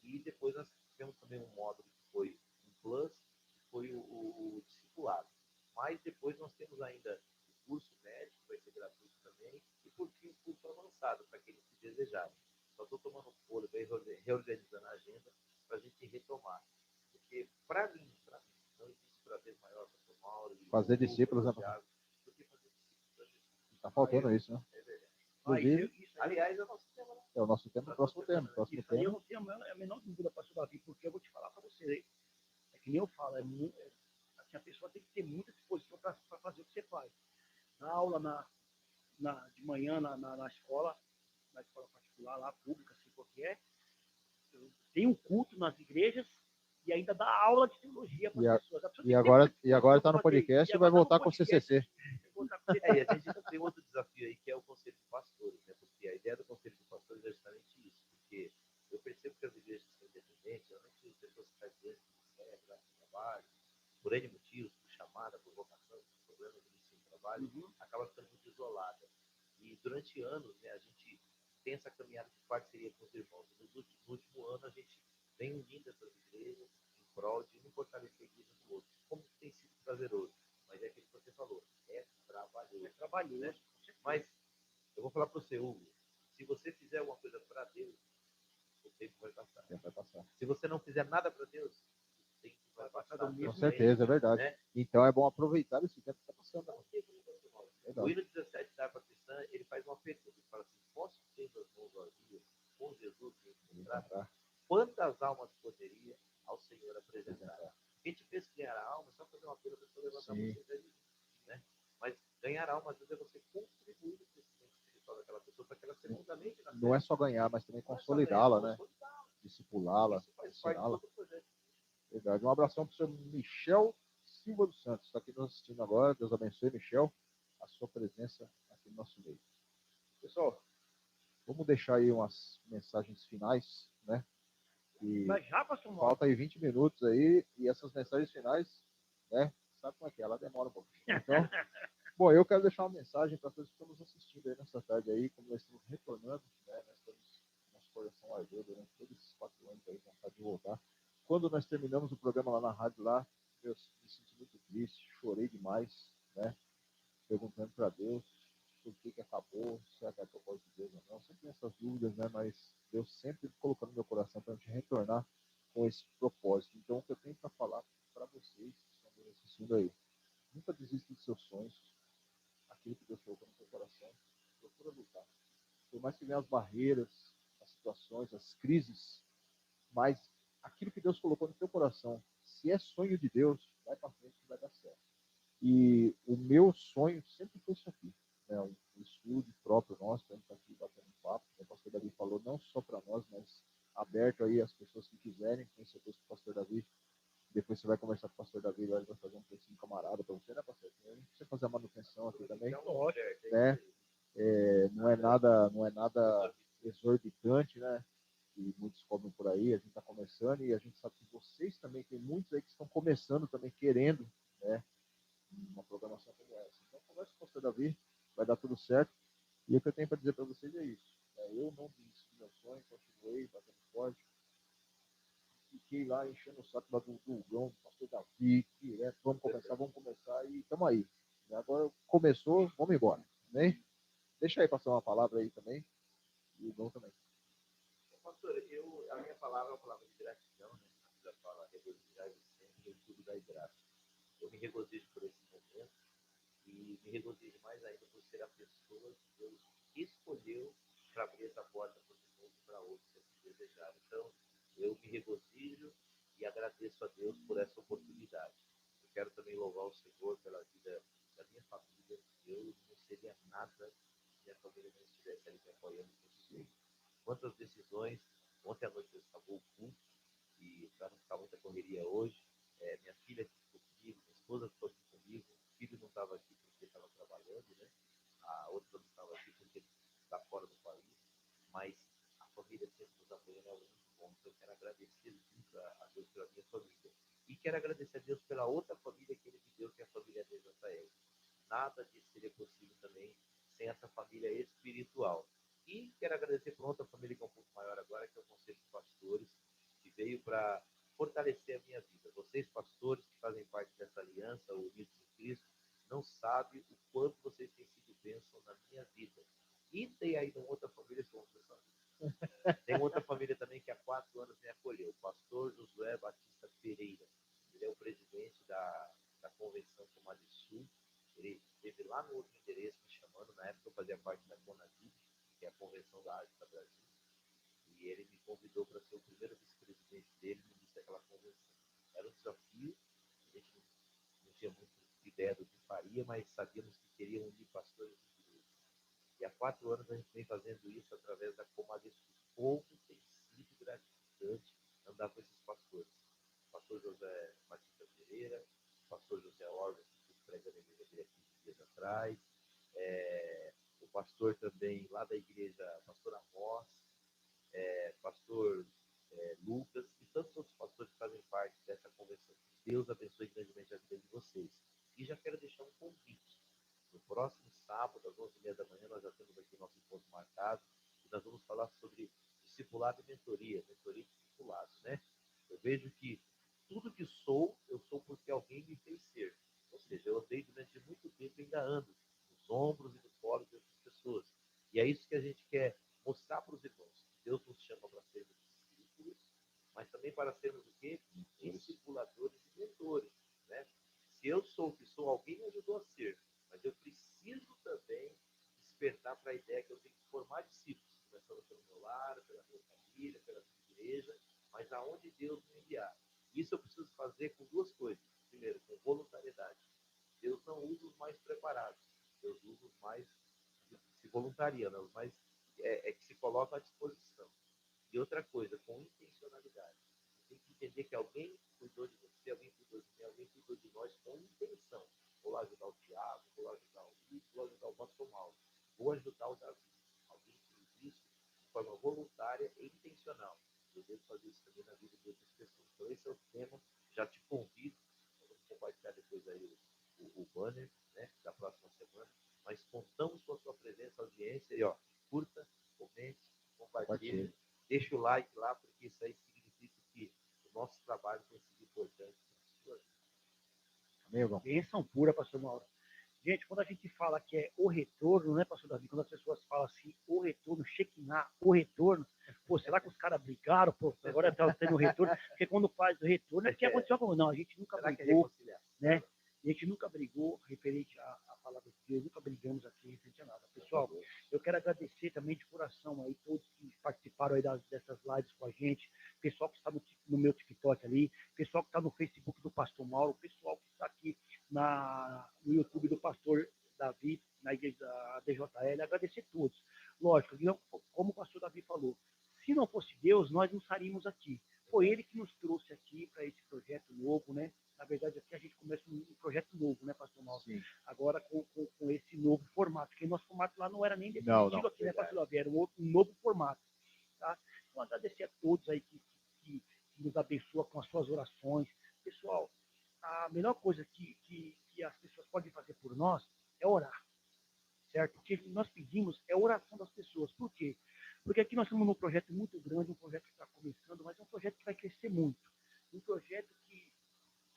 E depois nós tivemos também um módulo que foi um plus, que foi o discipulado. Mas depois nós temos ainda o curso médico, vai ser gratuito também, e por fim o curso avançado, para aqueles que desejarem. Só estou tomando fôlego e reorganizando a agenda para a gente retomar. Porque, para mim, não existe prazer maior para o Mauro e fazer discípulos, né? do que fazer discípulos para Jesus. Está faltando isso, né? É verdade. Inclusive, aliás, é o nosso tema, né? É o nosso tema, o próximo tema. Aí eu não tenho a menor dúvida, pastor Davi, porque eu vou te falar para você. É que nem eu falo, assim, a pessoa tem que ter muita disposição para fazer o que você faz. Na aula de manhã na escola particular, lá, pública, assim, qualquer, tem um culto nas igrejas e ainda dá aula de teologia para as pessoas. E agora está no podcast e vai voltar com o CCC. E a gente tem outro desafio aí, que é o Conselho de Pastores, né? Porque a ideia do Conselho de Pastores é justamente isso, porque eu percebo que as igrejas são independentes, geralmente as pessoas que estão diante do ministério, do trabalho, por N motivos, por chamada, por vocação, por problemas do início do trabalho, acaba ficando muito isolada. E durante anos, né, a gente tem essa caminhada de parceria com os irmãos. No último ano, a gente vem unindo essas igrejas em prol de um fortalecer a igreja do outro. Como tem sido prazeroso. Mas é aquilo que você falou, é trabalhoso. Né? Mas eu vou falar para você, Hugo, se você fizer alguma coisa para Deus, o tempo vai passar. Se você não fizer nada para Deus, o tempo vai passar. Com certeza, é verdade. Né? Então é bom aproveitar esse tempo que está passando. O hino 17 da harpa cristã, ele faz uma pergunta, ele fala assim, posso ter as mãos vazias com Jesus me encontrar? Quantas almas poderia ao Senhor apresentar? Quem te fez ganhar a alma, só fazer uma coisa para você levantar você, né? Mas ganhar a alma, às vezes, é você contribuir no crescimento não é só ganhar, mas também consolidá-la, né? Discipulá-la, ensiná-la. Verdade. Um abração para o senhor Michel Silva dos Santos, está aqui nos assistindo agora. Deus abençoe, Michel, a sua presença aqui no nosso meio. Pessoal, vamos deixar aí umas mensagens finais, né? E Mas já, pastor Mauro? falta aí 20 minutos aí, e essas mensagens finais, né? Sabe como é que é? Ela demora um pouquinho. Então, bom, eu quero deixar uma mensagem para todos que estão nos assistindo aí nessa tarde aí, como nós estamos retornando, né? Nós temos nosso coração ardeu durante todos esses 4 anos aí, vontade de voltar. Quando nós terminamos o programa lá na rádio lá, eu me senti muito triste, chorei demais, né? Perguntando para Deus por que acabou, será que é propósito de Deus ou não. Sempre tem essas dúvidas, né? Mas Deus sempre colocou no meu coração para a gente retornar com esse propósito. Então, o que eu tenho para falar para vocês que estão me assistindo aí, nunca desista dos seus sonhos, aquilo que Deus colocou no seu coração, procura lutar. Por mais que venham as barreiras, as situações, as crises, mas aquilo que Deus colocou no seu coração, se é sonho de Deus, vai para frente que vai dar certo. E o meu sonho sempre foi isso aqui, né? Um estúdio próprio nosso, para a gente estar aqui batendo um papo, como o pastor Davi falou, não só para nós, mas aberto aí às pessoas que quiserem, tenho certeza que o pastor Davi, depois você vai conversar com o pastor Davi, ele vai fazer um precinho camarada para você, né, pastor? A gente precisa fazer a manutenção aqui também, né? Não é nada exorbitante, né? Que muitos cobram por aí, a gente está começando e a gente sabe que vocês também, tem muitos aí que estão começando também, querendo, né? Uma programação como essa. Então, conversa com o pastor Davi, vai dar tudo certo. E o que eu tenho para dizer para vocês é isso. Eu não desisti do meu sonho, continuei batendo forte. Fiquei lá enchendo o saco do Gão, do pastor Davi, direto, vamos começar e estamos aí. E agora começou, vamos embora. Né? Deixa aí passar uma palavra aí também. E o Gão também. Pastor, a minha palavra é uma palavra de gratidão, né? A Bíblia fala, regozijai-vos sempre, em tudo dai graça. Eu me regozijo por esse momento e me regozijo mais ainda por ser a pessoa que Deus escolheu para abrir essa porta para o mundo e para outros que assim desejaram. Então, eu me regozijo e agradeço a Deus por essa oportunidade. Eu quero também louvar o Senhor pela vida da minha família. Eu não seria nada se minha família não estivesse ali me apoiando nesse jeito. Quantas decisões, ontem à noite acabou o culto, e para não ficar muita correria hoje, minha filha ficou comigo, minha esposa ficou aqui comigo, o filho não estava aqui porque estava trabalhando, né? A outra não estava aqui porque está fora do país, mas a família sempre nos apoiando é algo muito bom. Então eu quero agradecer muito a Deus pela minha família. E quero agradecer a Deus pela outra família que Ele me deu, que é a família de Israel. Nada disso seria possível também sem essa família espiritual. E quero agradecer por outra família que é um pouco maior agora, que é o Conselho de Pastores, que veio para fortalecer a minha vida. Vocês, pastores, que fazem parte dessa aliança, unidos em Cristo, não sabem o quanto vocês têm sido bênção na minha vida. E tem aí uma outra família, tem outra família também que há 4 anos me acolheu, o pastor Josué Batista Pereira. Ele é o presidente da Convenção Comadre Sul. Ele esteve lá no outro endereço me chamando, na época eu fazia parte da CONADIB, que é a Convenção da Arte da Brasil. E ele me convidou para ser o primeiro vice-presidente dele no início daquela convenção. Era um desafio, a gente não tinha muita ideia do que faria, mas sabíamos que queria unir pastores e igrejas. E há 4 anos a gente vem fazendo isso através da Comadre Sul. Como tem sido gratificante andar com esses pastores. O pastor José Batista Pereira, o pastor José Orves, que prega na igreja dele há 15 dias atrás, o pastor também lá da igreja, pastor Amós, pastor Lucas e tantos outros pastores que fazem parte dessa convenção. Deus abençoe grandemente a vida de vocês. E já quero deixar um convite. No próximo sábado, às 11h30 da manhã, nós já temos aqui o nosso encontro marcado e nós vamos falar sobre discipulado e mentoria de discipulado, né? Eu vejo que tudo que sou, eu sou porque alguém me fez ser. Ou seja, eu andei durante muito tempo e ainda ando nos ombros e no colo de outras pessoas. E é isso que a gente quer mostrar para os irmãos. Deus nos chama para sermos discípulos, mas também para sermos o quê? Discipuladores e mentores, né? Se eu sou o que sou, alguém me ajudou a ser, mas eu preciso também despertar para a ideia que eu tenho que formar discípulos, começando pelo meu lar, pela minha família, pela minha igreja, mas aonde Deus me enviar. Isso eu preciso fazer com 2 coisas. Primeiro, com voluntariedade. Deus não usa os mais preparados, Deus usa os mais se voluntariam, né? Os mais que se colocam à disposição. E outra coisa, com intencionalidade. Você tem que entender que alguém cuidou de você, alguém cuidou de mim, alguém cuidou de nós com intenção. Vou lá ajudar o Tiago, vou lá ajudar o Luiz, vou ajudar o Pastor Mauro, vou ajudar o Davi. Alguém fez isso de forma voluntária e intencional. Eu devo fazer isso também na vida de outras pessoas. Então, esse é o tema. Já te convido, vamos compartilhar depois aí o banner, né, da próxima semana. Mas contamos com a sua presença, audiência, e curta, comente, compartilhe, deixa o like lá, porque isso aí significa que o nosso trabalho tem sido importante para a sua vida. Amém, irmão? Bênção pura, pastor Mauro. Gente, quando a gente fala que é o retorno, né, pastor Davi? Quando as pessoas falam assim, o retorno, Shekinah, o retorno, pô, será que os caras brigaram? Pô, agora tá tendo o retorno. Porque quando faz o retorno é porque aconteceu algo. Não, a gente nunca brigou, né? A gente nunca brigou referente à palavra de Deus, nunca brigamos aqui referente a nada. Pessoal, eu quero agradecer também de coração aí todos que participaram aí dessas lives com a gente, pessoal que está no meu TikTok ali, pessoal que está no Facebook do Pastor Mauro, pessoal que está aqui no YouTube do Pastor Davi, na igreja da DJL, agradecer a todos. Lógico, como o Pastor Davi falou, se não fosse Deus, nós não estaríamos aqui. Foi Ele que nos trouxe aqui para esse projeto novo, né? Na verdade, aqui a gente começa um projeto novo, né, Pastor Mauro? Sim. Agora com esse novo formato, porque o nosso formato lá não era nem desse estilo aqui, né, Pastor Davi? Era um novo formato, tá? Então, agradecer a todos aí que nos abençoa com as suas orações. Pessoal, a melhor coisa que as pessoas podem fazer por nós é orar, certo? O que nós pedimos é a oração das pessoas. Por quê? Porque aqui nós estamos num projeto muito grande, um projeto que está começando, mas é um projeto que vai crescer muito. Um projeto que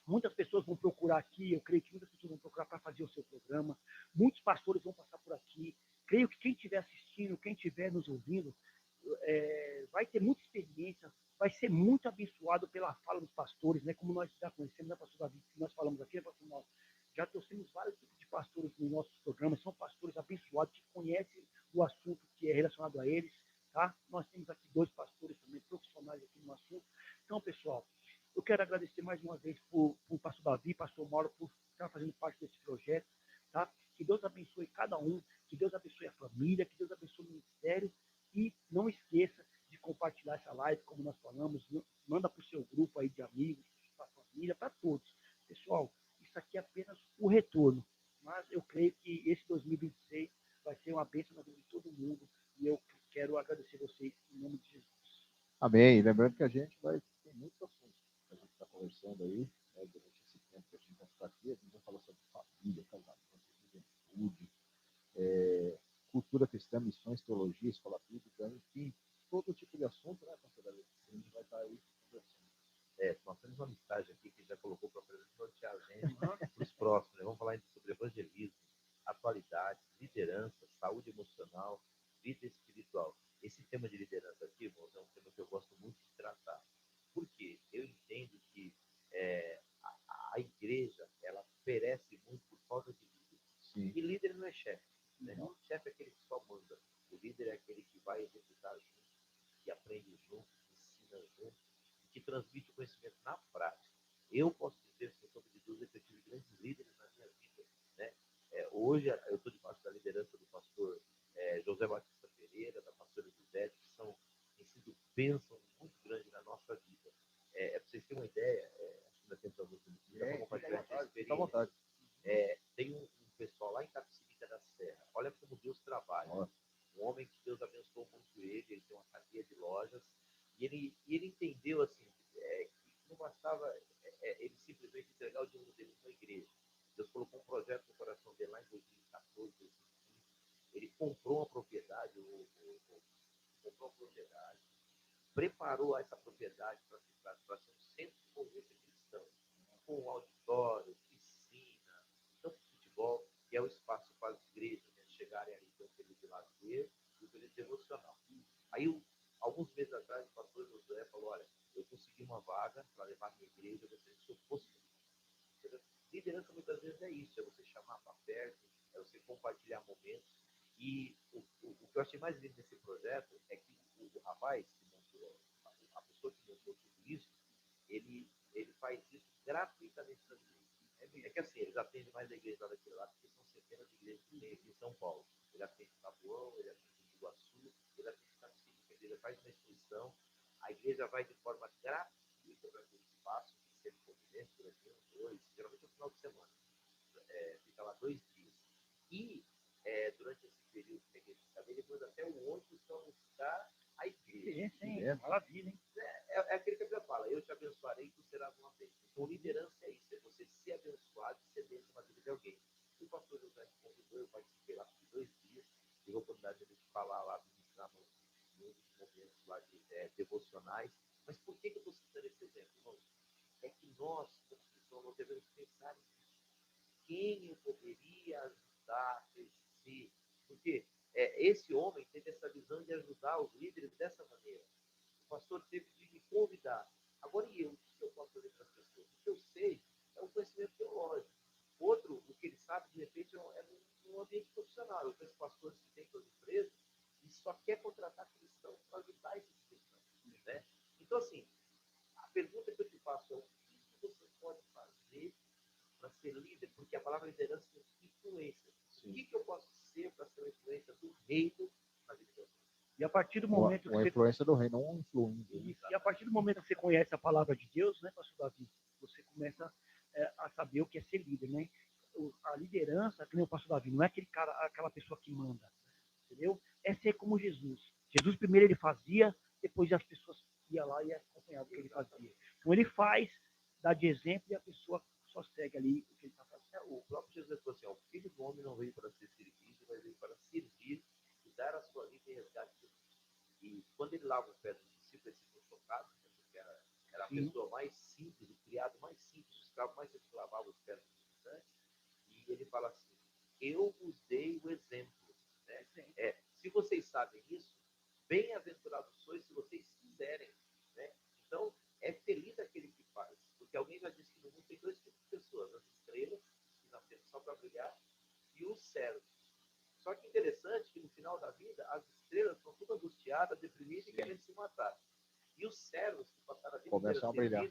muitas pessoas vão procurar aqui, eu creio que muitas pessoas vão procurar para fazer o seu programa, muitos pastores vão passar por aqui. Creio que quem estiver assistindo, quem estiver nos ouvindo, vai ter muita experiência, vai ser muito abençoado pela fala dos pastores, né? Como nós já conhecemos, né, pastor Davi, que nós falamos aqui, né, pastor Mauro? Já trouxemos vários tipos de pastores nos nossos programas, são pastores abençoados que conhecem o assunto que é relacionado a eles, tá? Nós temos aqui 2 pastores também profissionais aqui no assunto. Então, pessoal, eu quero agradecer mais uma vez por pastor Davi, pastor Mauro, por estar fazendo parte desse projeto, tá? Que Deus abençoe cada um, que Deus abençoe a família, que Deus abençoe o ministério, e não esqueça de compartilhar essa live, como nós falamos, manda para o seu grupo aí de amigos, para a família, para todos. Pessoal, isso aqui é apenas o retorno, mas eu creio que esse 2026 vai ser uma bênção na vida de todo mundo, e eu quero agradecer vocês em nome de Jesus. Amém. Lembrando que a gente vai ter muitos assuntos que a gente está conversando aí, né, durante esse tempo que a gente vai ficar aqui. A gente vai falar sobre família, casamento, juventude, cultura cristã, missões, teologia, escola bíblica, enfim, todo tipo de assunto, né, pastor Davi? A gente vai estar aí conversando. Nós temos uma mensagem aqui que já colocou para nortear a gente para os próximos. Né? Vamos falar sobre evangelismo, atualidade, liderança, saúde emocional, vida espiritual. Esse tema de liderança aqui, irmãos, é um tema que eu gosto muito de tratar. Por quê? Eu entendo que a igreja, ela perece muito por falta de líder. Sim. E líder não é chefe. Né? Chefe é aquele que só manda. O líder é aquele que vai executar junto, que aprende junto, que ensina junto, que transmite o conhecimento na prática. Eu posso dizer, sem sombra de dúvida, que eu tive grandes líderes na minha vida. Né? Hoje, eu estou debaixo da liderança do pastor José Batista Pereira, da pastora Gisele, que têm sido bênçãos muito grandes na nossa vida. Para vocês terem uma ideia, acho que ainda temos alguns minutos para compartilhar essa experiência. Tem um pessoal lá em Tapicirica da Serra. Olha como Deus trabalha. Um homem que Deus abençoou muito ele tem uma cadeia de lojas, e ele entendeu assim, que não bastava ele simplesmente entregar o dinheiro dele numa igreja. Deus colocou um projeto no coração dele lá em 2014, 2015. Ele comprou uma propriedade, preparou essa propriedade para ser um centro de convivência cristão, com auditório, piscina, campo de futebol, que é o espaço para as igrejas chegarem ali, ter um período de lazer e um período devocional. Aí, alguns meses atrás, o pastor Josué falou: olha, eu consegui uma vaga para levar minha igreja, eu gostaria que o senhor fosse comigo. Liderança muitas vezes é isso, é você chamar para perto, é você compartilhar momentos. E o que eu achei mais lindo desse projeto é que o rapaz que montou, a pessoa que montou tudo isso, ele faz isso gratuitamente nas igrejas. É que assim, eles atendem mais a igreja lá daquele lado, porque são centenas de igrejas que tem aqui em São Paulo. Ele atende em Tabuão, ele atende em Iguaçu, inscrição. A igreja vai de forma gratuita para aquele espaço, que sempre convivência, durante 1, 2, geralmente no final de semana. Fica lá 2 dias. E durante esse período que a igreja está, ele manda até o ônibus para buscar a igreja. Sim, maravilha, hein? É aquele que a Bíblia fala, eu te abençoarei e tu serás uma bênção. Então, liderança é isso, é você ser abençoado e ser bênção na vida de alguém. O pastor José me convidou, eu participei lá por 2 dias, tive a oportunidade de falar lá, ministrar nos momentos lá de devocionais. Mas por que eu estou citando esse exemplo, irmão? É que nós, como cristãos, nós devemos pensar nisso. Quem eu poderia ajudar a crescer? Porque esse homem teve essa visão de ajudar os líderes dessa maneira. O pastor teve de me convidar. Agora, e eu? O que eu posso fazer para as pessoas? O que eu sei é um conhecimento teológico. Outro, o que ele sabe, de repente, é no ambiente profissional. Eu conheço pastores que têm suas empresas e só quer contratar cristãos para ajudar esses cristãos. Né? Então, assim, a pergunta que eu te faço é o que você pode fazer para ser líder? Porque a palavra liderança é influência. Sim. O que eu posso ser para ser uma influência do reino na vida de alguém? E a partir do momento que influência do reino, não influência. E a partir do momento que você conhece a palavra de Deus, né, pastor Davi, você começa a saber o que é ser líder, né? A liderança, que nem o pastor Davi, não é aquele cara, aquela pessoa que manda, entendeu? É ser como Jesus. Jesus primeiro ele fazia, depois as pessoas iam lá e acompanhavam o que ele fazia. Então ele faz, dá de exemplo e a pessoa só segue ali o que ele está fazendo. O próprio Jesus falou assim, o filho do homem não veio para ser servido, mas veio para servir e dar a sua vida em resgate. E quando ele lava o pé dos discípulos, eles ficam chocados, né, porque era a pessoa mais simples, o criado mais simples, o escravo mais simples que lavava os pés dos visitantes. E ele fala assim, eu vos dei o exemplo. Né? Se vocês sabem isso, bem-aventurados sois se vocês fizerem. Né? Então, é feliz aquele que faz. Porque alguém já disse que no mundo tem 2 tipos de pessoas, as estrelas, que nasceram só para brilhar, e os servos. Só que interessante que no final da vida, as estrelas estão todas angustiadas, deprimidas e querem se matar. E os servos que passaram a vida começam a brilhar,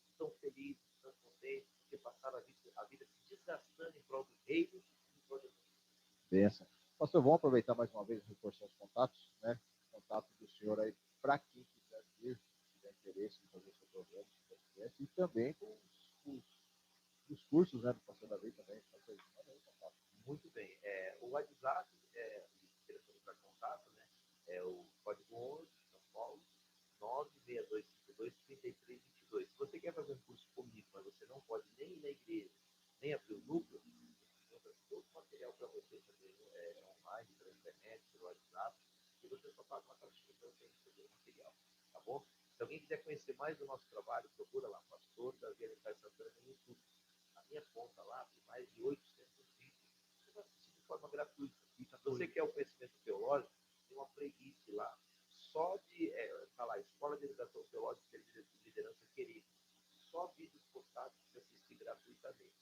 estão felizes, estão contentes, porque passaram a vida se desgastando em prol do reino e em prol do mundo. Benção. Pastor, vamos aproveitar mais uma vez e reforçar os contatos, né? Contato do senhor aí, para quem quiser vir, tiver interesse em fazer seu programa, e também com os cursos, né, do pastor Davi também. Muito bem. O WhatsApp, o telefone para contato, né? É o código 11, São Paulo, 96252-3322. Se você quer fazer um curso comigo, mas você não pode nem ir na igreja, nem abrir o núcleo, você encontra todo o material para você fazer online, pela internet, pelo WhatsApp, e você só paga uma taxinha para você receber o material. Tá bom? Se alguém quiser conhecer mais do nosso trabalho, procura lá, Pastor Davi Alencar Santana no YouTube. A minha conta lá tem mais de 800 vídeos. Você vai assistir de forma gratuita. Se você quer o conhecimento teológico, tem uma playlist lá só de, tá lá, Escola de Educação Teológica e Liderança Querida. Só vídeos postados para você assistir gratuitamente.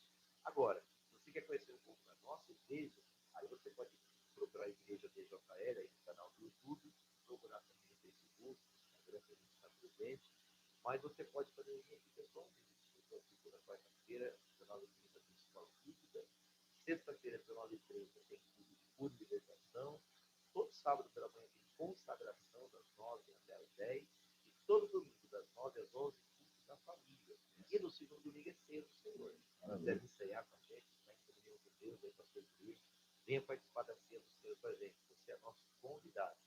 Agora, se você quer conhecer um pouco da nossa igreja, aí você pode procurar a Igreja DJL aí no canal do YouTube, procurar também no Facebook, no Instagram, que a gente está presente. Mas você pode fazer isso aqui pessoalmente. Então, segunda, quarta-feira, 19h30 tem escola física. Sexta-feira, 19h30 tem curso de cura e libertação. Todo sábado pela manhã tem consagração, das 9 até as 10. E todo domingo, das 9 às 11, culto da família. E no segundo domingo é ceia do Senhor. Deve ensaiar com a gente, está em comunhão com Deus, vem para servir. Venha participar da ceia do Senhor com a gente. Você é nosso convidado.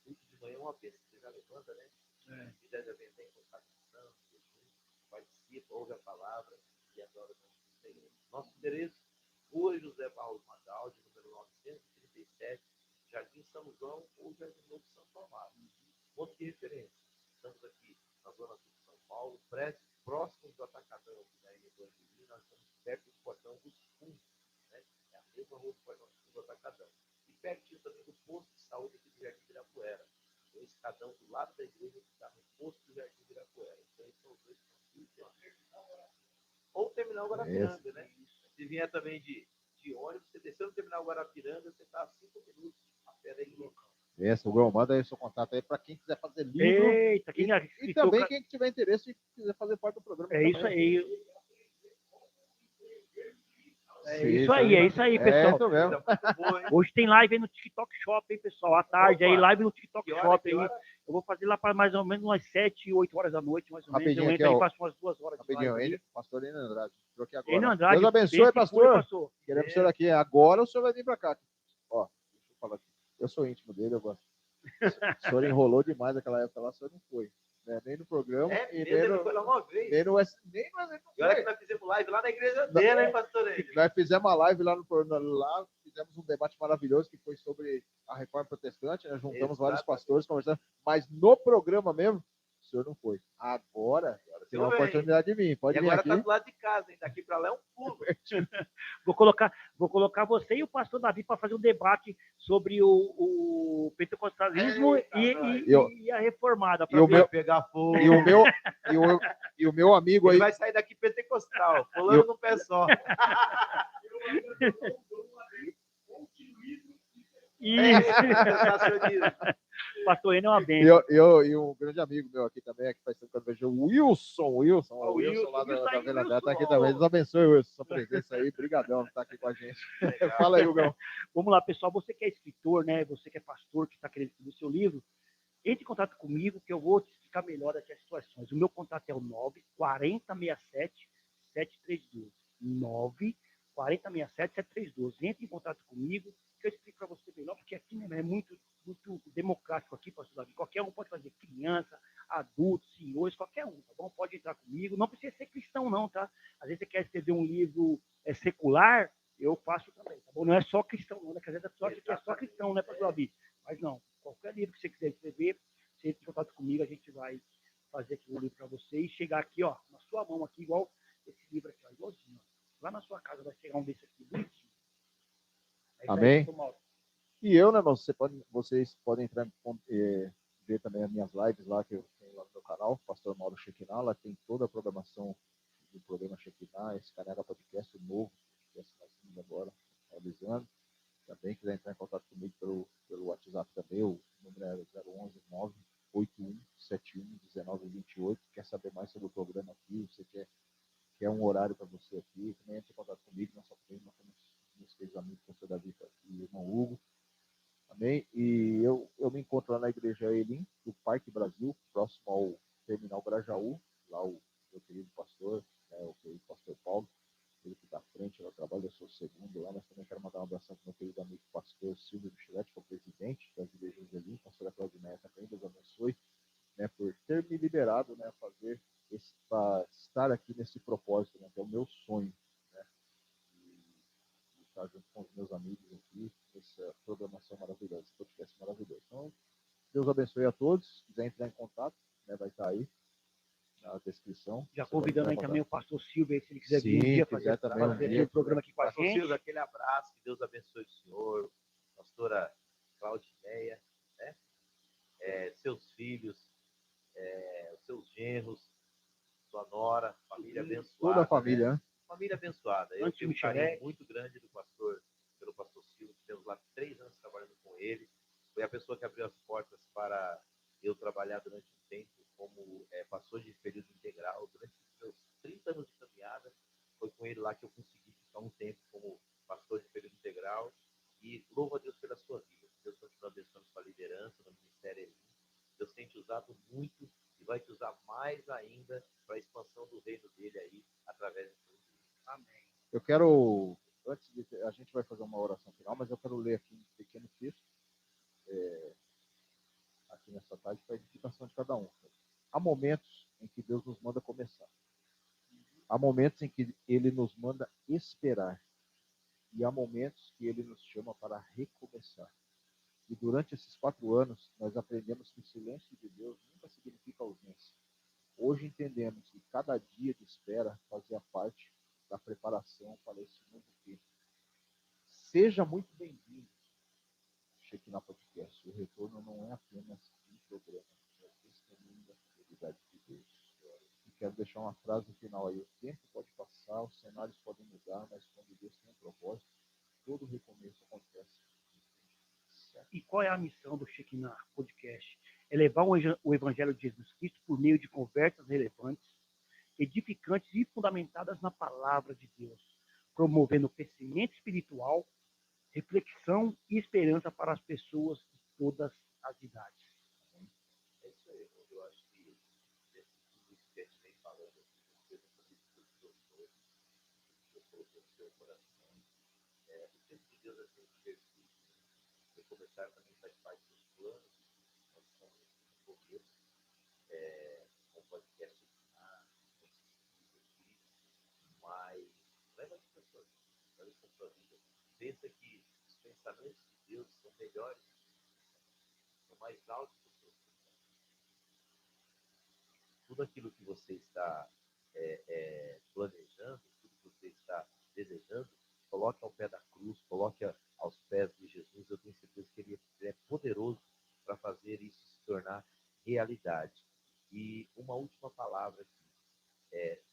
Culto de manhã é uma vez. Você já levanta, né? Se quiser, já vem até em consagração, participa, ouve a palavra e adora o nome do Senhor. Nosso endereço, Rua José Barros Magaldi, número 937, Jardim São João ou Jardim Novo Santo Amaro. Ponto de referência. Estamos aqui na zona sul de São Paulo, próximos do Atacadão, da Evangelina, nós estamos perto do Portão dos Fundos, né? É a mesma rua do Portão dos Fundos do Atacadão. E pertinho também do posto de saúde aqui do Jardim Ibirapuera. Tem um escadão do lado da igreja que está no posto do Jardim Ibirapuera. Então, esses são os dois pontos. Ou terminal Guarapiranga, né? Se vier também de ônibus, você desceu no terminal Guarapiranga, você está a 5 minutos a pé da igreja. Essa, João, manda aí seu contato aí para quem quiser fazer livro. Eita, e também quem tiver interesse e quiser fazer parte do programa. É isso aí. É isso aí, pessoal. Isso mesmo. Hoje tem live aí no TikTok Shop, hein, pessoal? À tarde aí, live no TikTok Shop aí. hora? Eu vou fazer lá para mais ou menos umas 7, 8 horas da noite, mais ou menos. Rapidinho Eu aqui, entro aí, ó. faço umas 2 horas de Rapidinho, live aí. pastor Enio Andrade. Troquei agora. Enio Andrade, Deus abençoe, bem pastor. pastor. Queremos o senhor aqui. Agora o senhor vai vir para cá. Ó, deixa eu falar aqui. Eu sou íntimo dele, eu gosto. O senhor enrolou demais naquela época lá, o senhor não foi. Né? Nem no programa. E nem ele no, foi lá uma vez. nem no E olha que nós fizemos live lá na igreja dele, hein, pastor Enio? Nós fizemos uma live lá lá, fizemos um debate maravilhoso que foi sobre a reforma protestante, né? Juntamos vários pastores conversando, mas no programa mesmo, o senhor não foi. Agora tem uma oportunidade de mim. Pode vir agora aqui. tá do lado de casa, hein? Daqui para lá é um pulo. Vou colocar você e o pastor Davi para fazer um debate sobre o pentecostalismo e a reformada. E o meu pegar fogo. E o meu amigo aí. Ele vai sair daqui pentecostal, pulando no pé só. Isso. Pastor Enio é uma bênção. E um grande amigo meu aqui também, que faz tempo que eu vejo, o Wilson lá da Vila Dela, tá aqui também. Deus abençoe, Wilson, sua presença aí. Brigadão por estar aqui com a gente. Fala aí, Hugão. Vamos lá, pessoal. Você que é escritor, né? Você que é pastor, que está querendo escrever seu livro, entre em contato comigo que eu vou te explicar melhor aqui as situações. O meu contato é o 94067-7312. 94067-7312. Entre em contato comigo que eu explico para você melhor, porque aqui é muito democrático aqui, pastor Davi. Qualquer um pode fazer, criança, adulto, senhores, qualquer um, tá bom? Pode entrar comigo. Não precisa ser cristão, não, tá? Às vezes você quer escrever um livro secular, eu faço também, tá bom? Não é só cristão, não, né? Às vezes a pessoa acha que é só cristão, né, pastor Davi? Mas não, qualquer livro que você quiser escrever, você entra em contato comigo, a gente vai fazer aqui um livro para você e chegar aqui, ó, na sua mão aqui, igual esse livro aqui, ó, igualzinho, ó. Lá na sua casa vai chegar um desse aqui, bonitinho. Amém. E eu, né, vocês podem entrar ver também as minhas lives lá que eu tenho lá no meu canal, Pastor Mauro Shekinah, lá tem toda a programação do programa Shekinah, esse Canega Podcast novo, que nós estamos agora realizando. Também quiser entrar em contato comigo pelo WhatsApp também, o número é 011-98171-1928. Quer saber mais sobre o programa aqui, você quer um horário para você aqui, também entre em contato comigo, nós temos meus queridos amigos, o pastor Davi e o irmão Hugo. Amém? E eu me encontro lá na Igreja Elim, do Parque Brasil, próximo ao Terminal Grajaú, lá o meu querido pastor, o querido pastor Paulo, ele que está à frente no trabalho, eu sou o segundo lá, mas também quero mandar um abração para o meu querido amigo pastor Silvio Micheletti, que é o presidente das igrejas Elim, pastora Claudineia também, Deus abençoe, né, por ter me liberado, né, a fazer estar aqui nesse propósito, né, que é o meu sonho, né, e estar junto com os meus amigos aqui, essa programação maravilhosa, esse podcast maravilhoso. Então, Deus abençoe a todos, se quiser entrar em contato, né, vai estar aí na descrição. Já convidando aí também o pastor Silvio, se ele quiser vir um dia fazer o programa aqui com a gente. Pastor Silvio, aquele abraço, que Deus abençoe o senhor, pastora Claudineia, né? Seus filhos, os seus genros, sua nora, família abençoada. Toda a família, né? Família abençoada. Eu tenho um carinho muito grande pelo pastor Silvio, tivemos lá 3 anos trabalhando com ele. Foi a pessoa que abriu as portas para eu trabalhar durante um tempo como pastor de período integral. Durante os meus 30 anos de caminhada, foi com ele lá que eu consegui ficar um tempo como pastor de período integral. E louvo a Deus pela sua vida. Deus continua abençoando sua liderança no Ministério Elim. Deus tem te usado muito e vai te usar mais ainda para a expansão do reino dele aí, através de tudo. Amém. Eu quero, antes de a gente vai fazer uma oração final, mas eu quero ler aqui um pequeno texto, aqui nessa tarde, para a edificação de cada um. Há momentos em que Deus nos manda começar. Há momentos em que Ele nos manda esperar. E há momentos que Ele nos chama para recomeçar. E durante esses 4 anos, nós aprendemos que o silêncio de Deus nunca significa ausência. Hoje entendemos que cada dia de espera fazia parte da preparação para esse novo tempo. Seja muito bem-vindo, Shekinah Podcast. O retorno não é apenas um programa, é o testemunho da fidelidade de Deus. E quero deixar uma frase final aí. O tempo pode passar, os cenários podem mudar, mas quando Deus tem um propósito, todo recomeço acontece. E qual é a missão do Shekinah Podcast? É levar o Evangelho de Jesus Cristo por meio de conversas relevantes, edificantes e fundamentadas na palavra de Deus, promovendo crescimento espiritual, reflexão e esperança para as pessoas de todas as idades. É isso aí, irmão. Eu acho que desse tudo isso que a gente vem falando aqui, você nunca me discutiu sobre, eu coloquei no seu coração. O tempo de Deus é sempre perfeito. Recomeçar também faz parte dos planos. Nós estamos no começo, com o podcast mas leva isso para sua vida. Leva isso para sua vida. Pensa que os pensamentos de Deus são melhores, são mais altos do que os seus pensamentos. Tudo aquilo que você está planejando, tudo que você está desejando, coloque ao pé da cruz, coloque aos pés de Jesus. Eu tenho certeza que ele é poderoso para fazer isso se tornar realidade. E uma última palavra aqui,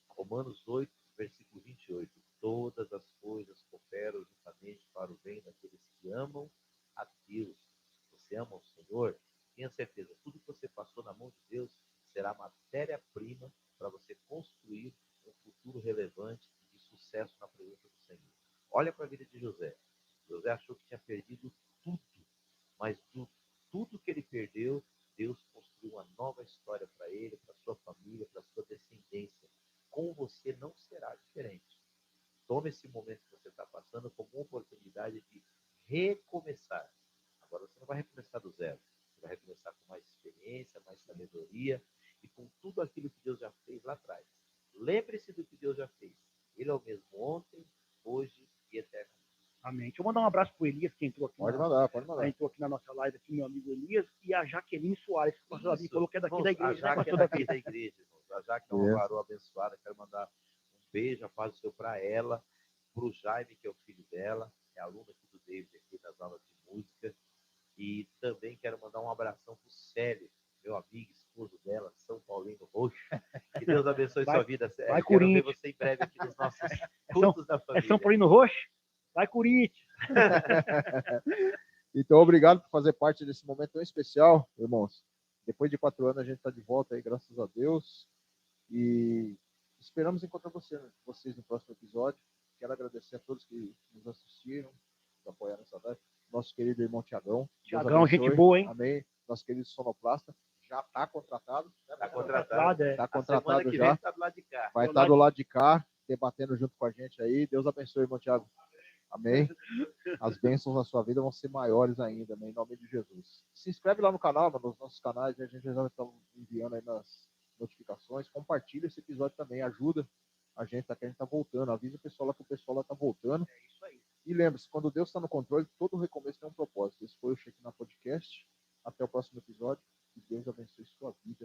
Romanos 8, versículo 28. Todas as coisas cooperam juntamente para o bem daqueles que amam a Deus. Você ama o Senhor? Tenha certeza, tudo que você passou na mão de Deus será matéria-prima para você construir um futuro relevante e de sucesso na presença do Senhor. Olha para a vida de José. José achou que tinha perdido tudo, mas tudo que ele perdeu, Deus construiu uma nova história para ele, para sua família, para sua descendência. Com você não será diferente. Tome esse momento que você está passando como uma oportunidade de recomeçar. Agora você não vai recomeçar do zero. Você vai recomeçar com mais experiência, mais sabedoria e com tudo aquilo que Deus já fez lá atrás. Lembre-se do que Deus já fez. Ele é o mesmo ontem, hoje e eternamente. Amém. Deixa eu mandar um abraço para o Elias, que entrou aqui. Pode mandar. Entrou aqui na nossa live, aqui, meu amigo Elias, e a Jaqueline Soares, que o pastor Davi falou que é daqui da igreja. A Jaque é daqui da igreja, irmãos. A Jaque é uma varoa abençoada. Quero mandar um beijo, a paz do Senhor para ela, para o Jaime, que é o filho dela, é aluno aqui do David, aqui nas aulas de música. E também quero mandar um abração para o Célio, meu amigo, esposo dela, São Paulino Roxo. Que Deus abençoe sua vida, Célio. Vai, Quero ver Corinthians. você em breve aqui nos nossos cultos da família. É São Paulino Roxo? Vai, Corinthians. Então, obrigado por fazer parte desse momento tão especial, irmãos. Depois de 4 anos, a gente está de volta aí, graças a Deus. E esperamos encontrar vocês no próximo episódio. Quero agradecer a todos que nos assistiram, nos apoiaram nessa live. Nosso querido irmão Tiagão. Tiagão, gente boa, hein? Amém. Nosso querido sonoplasta. Já está contratado. Está contratado. Está contratado que já. vem, tá do lado de cá. Vai estar do lado de cá, debatendo junto com a gente aí. Deus abençoe, irmão Tiago. Amém? As bênçãos na sua vida vão ser maiores ainda, né? Em nome de Jesus. Se inscreve lá no canal, nos nossos canais, a gente já está enviando aí nas notificações. Compartilha esse episódio também, ajuda a gente, tá? Que a gente está voltando. Avisa o pessoal lá que o pessoal lá está voltando. É isso aí. E lembre-se, quando Deus está no controle, todo recomeço tem um propósito. Esse foi o Shekinah Podcast. Até o próximo episódio. Que Deus abençoe sua vida.